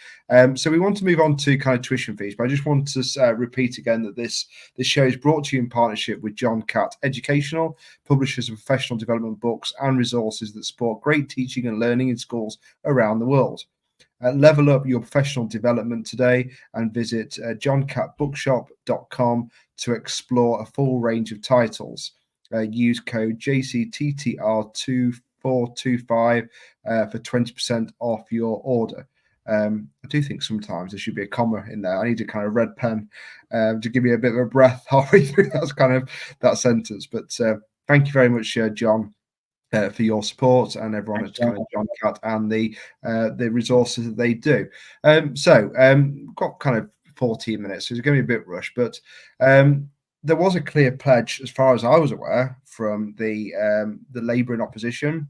So we want to move on to kind of tuition fees, but I just want to repeat again that this show is brought to you in partnership with John Catt Educational, publishers of professional development books and resources that support great teaching and learning in schools around the world. Level up your professional development today and visit johncattbookshop.com to explore a full range of titles. Use code JCTTR2425 for 20% off your order. I do think sometimes there should be a comma in there. I need a kind of red pen to give me a bit of a breath halfway through that sentence. But thank you very much, John, for your support, and everyone at kind of John Catt and the resources that they do. Got kind of 14 minutes, so it's going to be a bit rushed, but there was a clear pledge, as far as I was aware, from the Labour in opposition,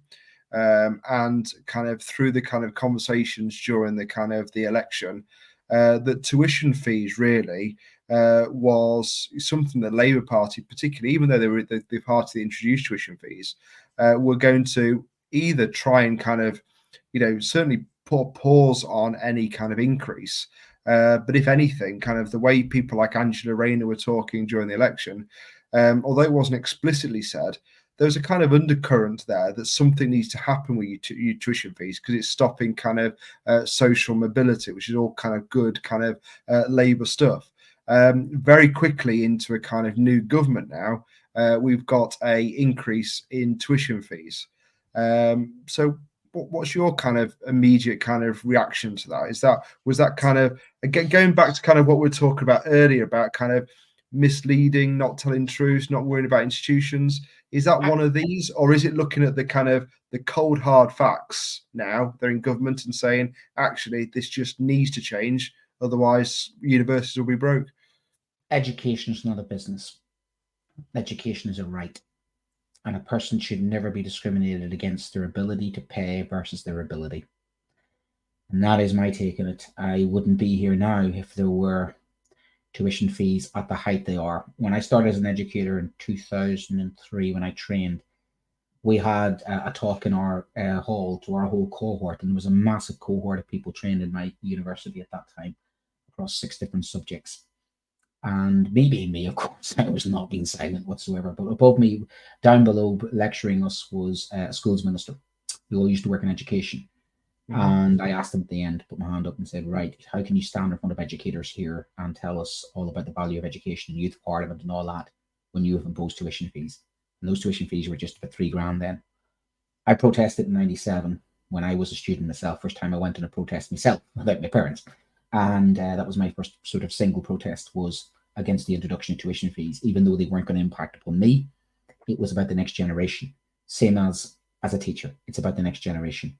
and kind of through the kind of conversations during the kind of the election, that tuition fees really was something that Labour Party, particularly, even though they were the party that introduced tuition fees, were going to either try and kind of, certainly put a pause on any kind of increase. But if anything, kind of the way people like Angela Rayner were talking during the election, although it wasn't explicitly said, there was a kind of undercurrent there that something needs to happen with your tuition fees, because it's stopping kind of social mobility, which is all kind of good kind of Labour stuff. Very quickly into a kind of new government now, we've got a increase in tuition fees. So what's your kind of immediate kind of reaction to that? Was that kind of, again, going back to kind of what we were talking about earlier about kind of misleading, not telling truths, not worrying about institutions? Is that one of these, or is it looking at the kind of the cold hard facts now? They're in government and saying, actually, this just needs to change, otherwise universities will be broke. Education is not a business. Education is a right, and a person should never be discriminated against their ability to pay versus their ability. And that is my take on it. I wouldn't be here now if there were tuition fees at the height they are. When I started as an educator in 2003, when I trained, we had a talk in our hall to our whole cohort, and there was a massive cohort of people trained in my university at that time across 6 different subjects. And me being me, of course, I was not being silent whatsoever. But above me, down below, lecturing us was a schools minister who all used to work in education. Mm-hmm. And I asked him at the end, put my hand up and said, right, how can you stand in front of educators here and tell us all about the value of education and youth parliament and all that when you have imposed tuition fees? And those tuition fees were just about $3,000 then. I protested in 97 when I was a student myself. First time I went on a protest myself without my parents. And that was my first sort of single protest, was against the introduction of tuition fees, even though they weren't going to impact upon me. It was about the next generation. Same as a teacher, it's about the next generation.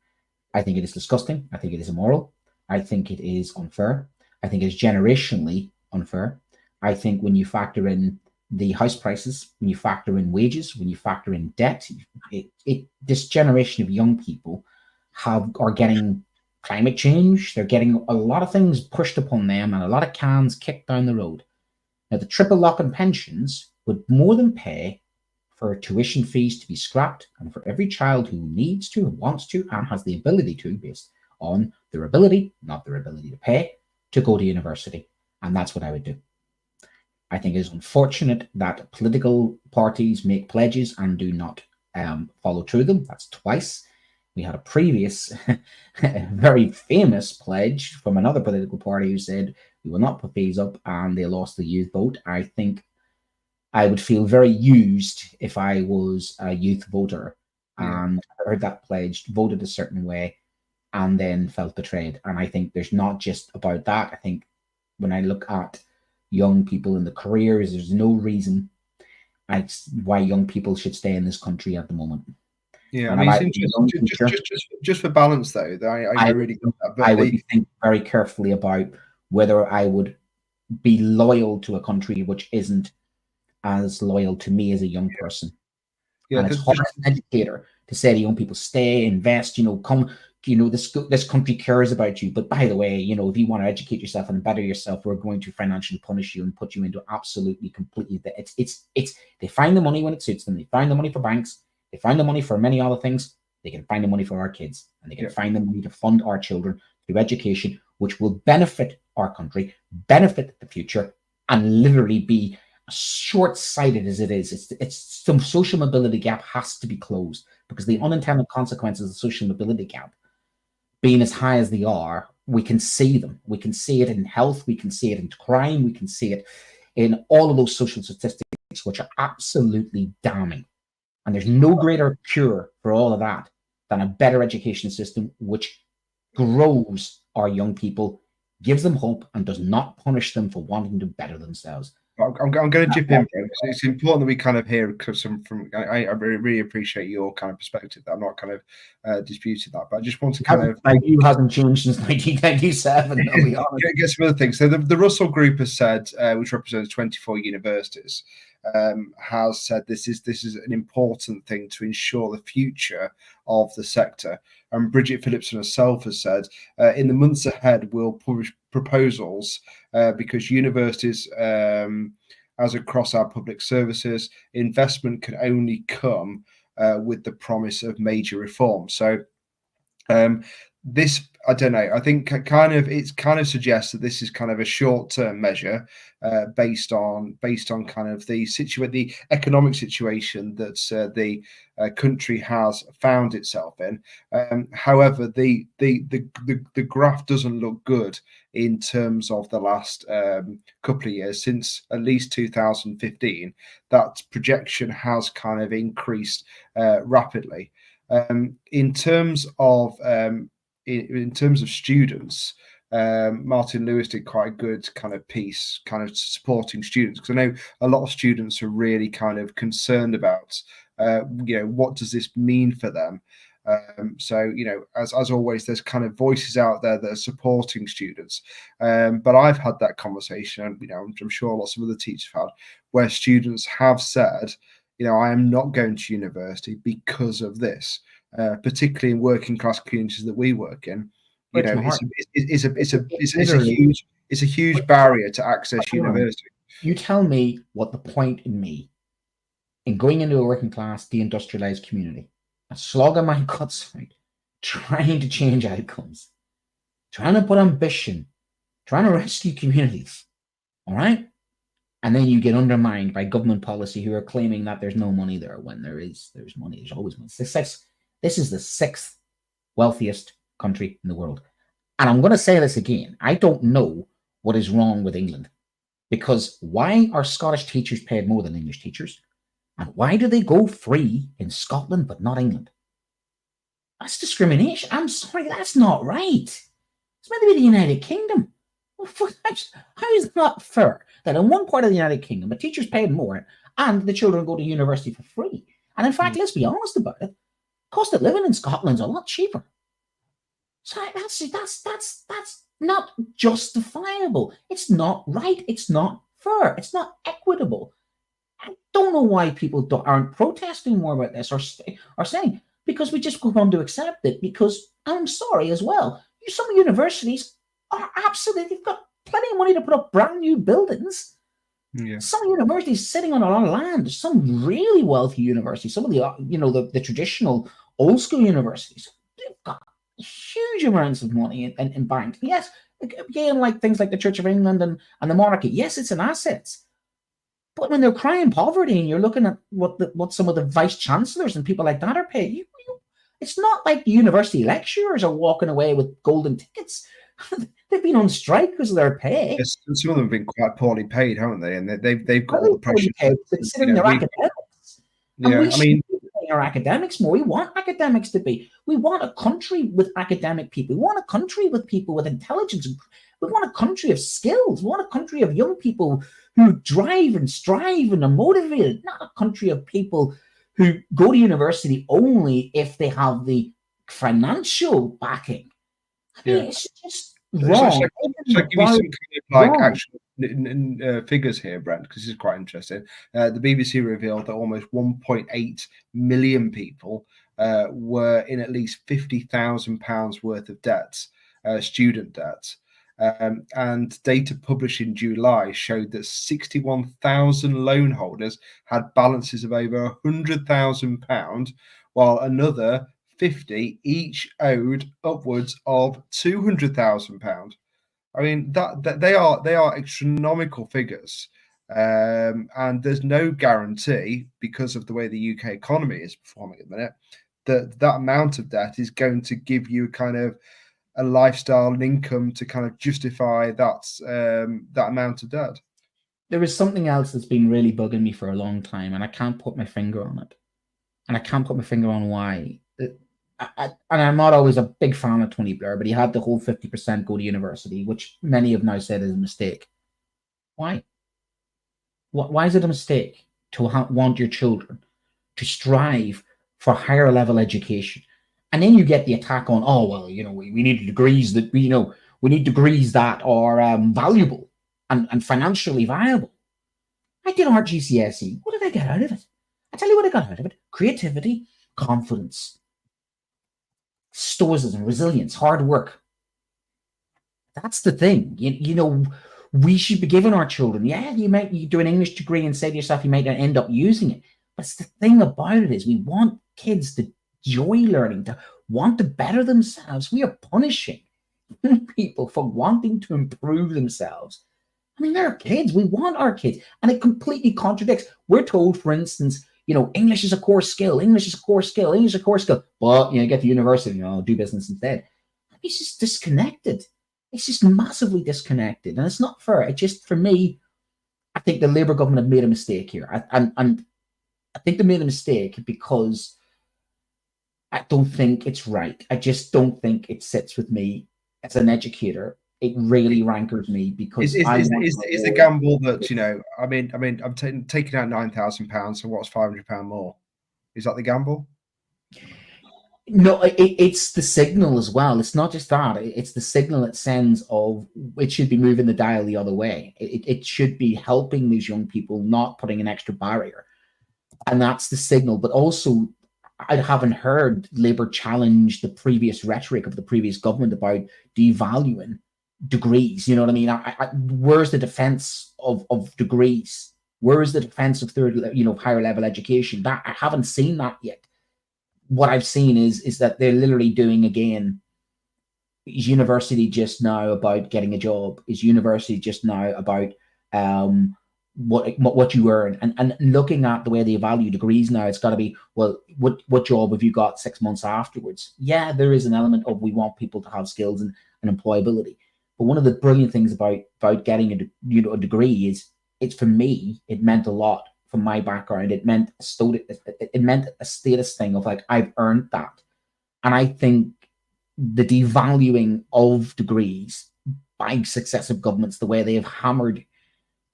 I think it is disgusting. I think it is immoral. I think it is unfair. I think it is generationally unfair. I think when you factor in the house prices, when you factor in wages, when you factor in debt, this generation of young people are getting climate change. They're getting a lot of things pushed upon them and a lot of cans kicked down the road. Now, the triple lock in pensions would more than pay for tuition fees to be scrapped, and for every child who needs to, wants to, and has the ability to, based on their ability, not their ability to pay, to go to university. And that's what I would do. I think it is unfortunate that political parties make pledges and do not follow through them. That's twice. We had a previous, very famous pledge from another political party who said we will not put fees up, and they lost the youth vote. I think I would feel very used if I was a youth voter and heard that pledge, voted a certain way, and then felt betrayed. And I think there's not just about that. I think when I look at young people in the careers, there's no reason why young people should stay in this country at the moment. Yeah, And I mean, it's interesting. Just for balance, though, I really got that. But I would be thinking very carefully about whether I would be loyal to a country which isn't as loyal to me as a young person. Yeah, and it's hard as an educator to say to young people, stay, invest, come, this country cares about you. But by the way, if you want to educate yourself and better yourself, we're going to financially punish you and put you into absolutely, completely. They find the money when it suits them. They find the money for banks. They find the money for many other things. They can find the money for our kids, and they can find the money to fund our children through education, which will benefit our country, benefit the future, and literally be short-sighted as it is. It's the social mobility gap has to be closed, because the unintended consequences of the social mobility gap being as high as they are, we can see them. We can see it in health. We can see it in crime. We can see it in all of those social statistics, which are absolutely damning. And there's no greater cure for all of that than a better education system, which grows our young people, gives them hope, and does not punish them for wanting to better themselves. I'm going to chip in, bro. It's important that we kind of hear from. I really appreciate your kind of perspective. I'm not kind of disputing that, but I just want to kind of. My view hasn't changed since 1997. Get some other things. So the Russell Group has said, which represents 24 universities, has said this is an important thing to ensure the future of the sector. And Bridget Phillipson herself has said, in the months ahead, we'll publish proposals because universities, as across our public services, investment can only come with the promise of major reform. So this, I don't know, I think it kind of suggests that this is kind of a short-term measure based on kind of the economic situation that the country has found itself in. However, the graph doesn't look good in terms of the last couple of years. Since at least 2015, that projection has kind of increased rapidly. In terms of students, Martin Lewis did quite a good kind of piece, kind of supporting students, because I know a lot of students are really kind of concerned about, what does this mean for them? So, as always, there's kind of voices out there that are supporting students. But I've had that conversation, and I'm sure lots of other teachers have had, where students have said, I am not going to university because of this. Particularly in working class communities that we work in, it's a huge barrier to access university. You tell me what the point in me in going into a working class deindustrialized community, a slog in my guts, right, trying to change outcomes, trying to put ambition, trying to rescue communities, all right? And then you get undermined by government policy who are claiming that there's no money there when there's money. There's always money. This is the 6th wealthiest country in the world. And I'm going to say this again. I don't know what is wrong with England, because why are Scottish teachers paid more than English teachers? And why do they go free in Scotland but not England? That's discrimination. I'm sorry, that's not right. It's meant to be the United Kingdom. How is that fair that in one part of the United Kingdom, the teacher's paid more and the children go to university for free? And in fact, let's be honest about it, cost of living in Scotland's a lot cheaper. So that's not justifiable. It's not right. It's not fair. It's not equitable. I don't know why people aren't protesting more about this or saying, because we just go on to accept it. Because I'm sorry as well, some universities are absolutely, they've got plenty of money to put up brand new buildings. Yeah. Some universities sitting on a lot of land. Some really wealthy universities, some of the the traditional old school universities, they've got huge amounts of money in bank. Yes, again, like things like the Church of England and the monarchy. Yes, it's an asset. But when they're crying poverty and you're looking at what some of the vice chancellors and people like that are paid, It's not like the university lecturers are walking away with golden tickets. They've been on strike because of their pay. Yes, some of them have been quite poorly paid, haven't they? And they've got all Highly the pressure. paid, considering their academics. And we I should mean, be paying our academics more. We want academics to be. We want a country with academic people. We want a country with people with intelligence. We want a country of skills. We want a country of young people who drive and strive and are motivated, not a country of people who go to university only if they have the financial backing. I mean, it's just wrong. So give you some kind of like actual figures here, Brent, because this is quite interesting. The BBC revealed that almost 1.8 million people were in at least £50,000 worth of debts, student debts. And data published in July showed that 61,000 loan holders had balances of over £100,000, while another 50 each owed upwards of £200,000. I mean that they are astronomical figures, and there's no guarantee, because of the way the UK economy is performing at the minute, that amount of debt is going to give you kind of a lifestyle and income to kind of justify that amount of debt. There is something else that's been really bugging me for a long time, and I can't put my finger on it, and I can't put my finger on why. And I'm not always a big fan of Tony Blair, but he had the whole 50% go to university, which many have now said is a mistake. Why? Why is it a mistake to want your children to strive for higher level education? And then you get the attack on, oh, well, we need degrees that, we need degrees that are valuable and financially viable. I did art GCSE. What did I get out of it? I tell you what I got out of it. Creativity, confidence, stoicism, resilience, hard work. That's the thing. We should be giving our children, you do an English degree and say to yourself, you might not end up using it. But the thing about it is we want kids to enjoy learning, to want to better themselves. We are punishing people for wanting to improve themselves. I mean, they're kids. We want our kids. And it completely contradicts. We're told, for instance, English is a core skill. English is a core skill. English is a core skill. But, get to university, do business instead. It's just disconnected. It's just massively disconnected. And it's not fair. It just, for me, I think the Labour government have made a mistake here. And I think they made a mistake because I don't think it's right. I just don't think it sits with me as an educator. It really rankers me because is the gamble that I mean I'm taking out £9,000, so what's £500 more? Is that the gamble? No, it's the signal as well. It's not just that. It's the signal it sends of it should be moving the dial the other way. It should be helping these young people, not putting an extra barrier. And that's the signal. But also, I haven't heard Labour challenge the previous rhetoric of the previous government about devaluing degrees. You know what I mean? Where's the defense of degrees? Where is the defense of higher level education? That I haven't seen that yet. What I've seen is that they're literally doing again. Is university just now about getting a job? Is university just now about what you earn? And looking at the way they value degrees now, it's got to be, well, what job have you got 6 months afterwards? Yeah, there is an element of we want people to have skills and employability. But one of the brilliant things about getting a degree is, it's, for me, it meant a lot. From my background, it meant a status thing of like, I've earned that. And I think the devaluing of degrees by successive governments, the way they have hammered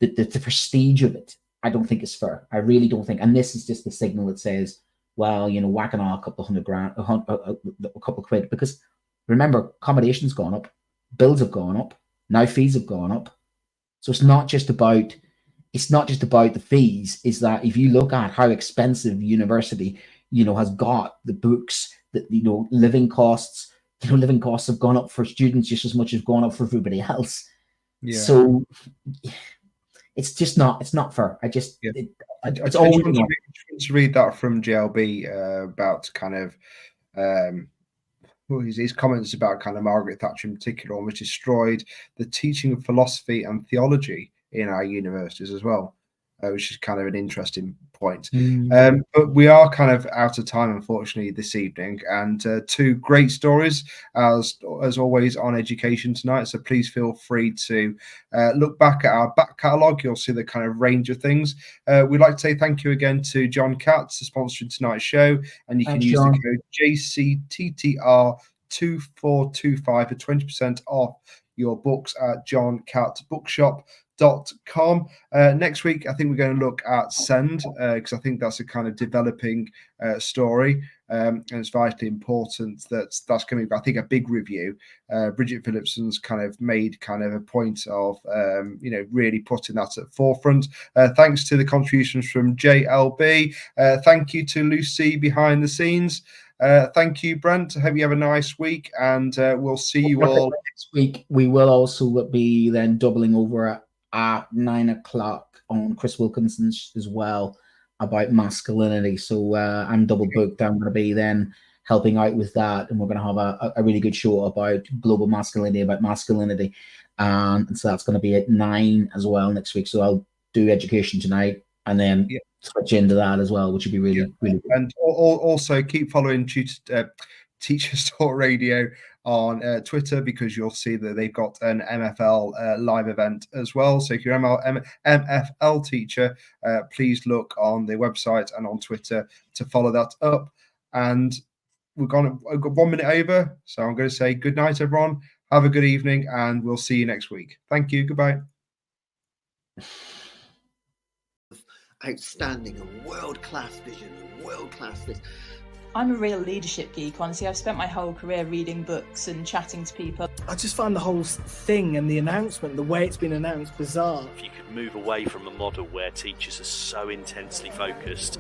the prestige of it, I don't think is fair. I really don't think. And this is just the signal that says, well, whacking on a couple of £100,000, a couple of quid, because remember, accommodation's gone up, bills have gone up, now fees have gone up. So it's not just about the fees. Is that if you look at how expensive university, has got the books, that living costs have gone up for students just as much as gone up for everybody else. Yeah. So it's just not. It's not fair. I just. Yeah. It's always. I want to read that from JLB about kind of. His comments about kind of Margaret Thatcher in particular almost destroyed the teaching of philosophy and theology in our universities as well. which is kind of an interesting point. Mm. But we are kind of out of time, unfortunately, this evening. And two great stories, as always, on Education Tonight. So please feel free to look back at our back catalogue. You'll see the kind of range of things. We'd like to say thank you again to John Katz for sponsoring tonight's show. And you can use the code JCTTR2425 for 20% off your books at johncattbookshop.com. Next week, I think we're going to look at Send, because I think that's a kind of developing story, and it's vitally important that's going to be, I think, a big review. Bridget Phillipson's kind of made kind of a point of really putting that at the forefront. Thanks to the contributions from JLB. Thank you to Lucy behind the scenes. Thank you, Brent. I hope you have a nice week, and we'll see you all next week. We will also be then doubling over at 9 o'clock on Chris Wilkinson's as well about masculinity. So I'm double booked. I'm going to be then helping out with that, and we're going to have a really good show about global masculinity, and so that's going to be at 9 as well next week. So I'll do Education Tonight, and then switch into that as well, which would be really good. And also keep following Teachers Talk Radio on Twitter, because you'll see that they've got an MFL live event as well. So if you're an MFL teacher, please look on their website and on Twitter to follow that up. And I've got 1 minute over, so I'm going to say good night, everyone. Have a good evening, and we'll see you next week. Thank you. Goodbye. Outstanding and world-class vision and world-class this. I'm a real leadership geek, honestly. I've spent my whole career reading books and chatting to people. I just find the whole thing and the announcement, the way it's been announced, bizarre. If you could move away from a model where teachers are so intensely focused.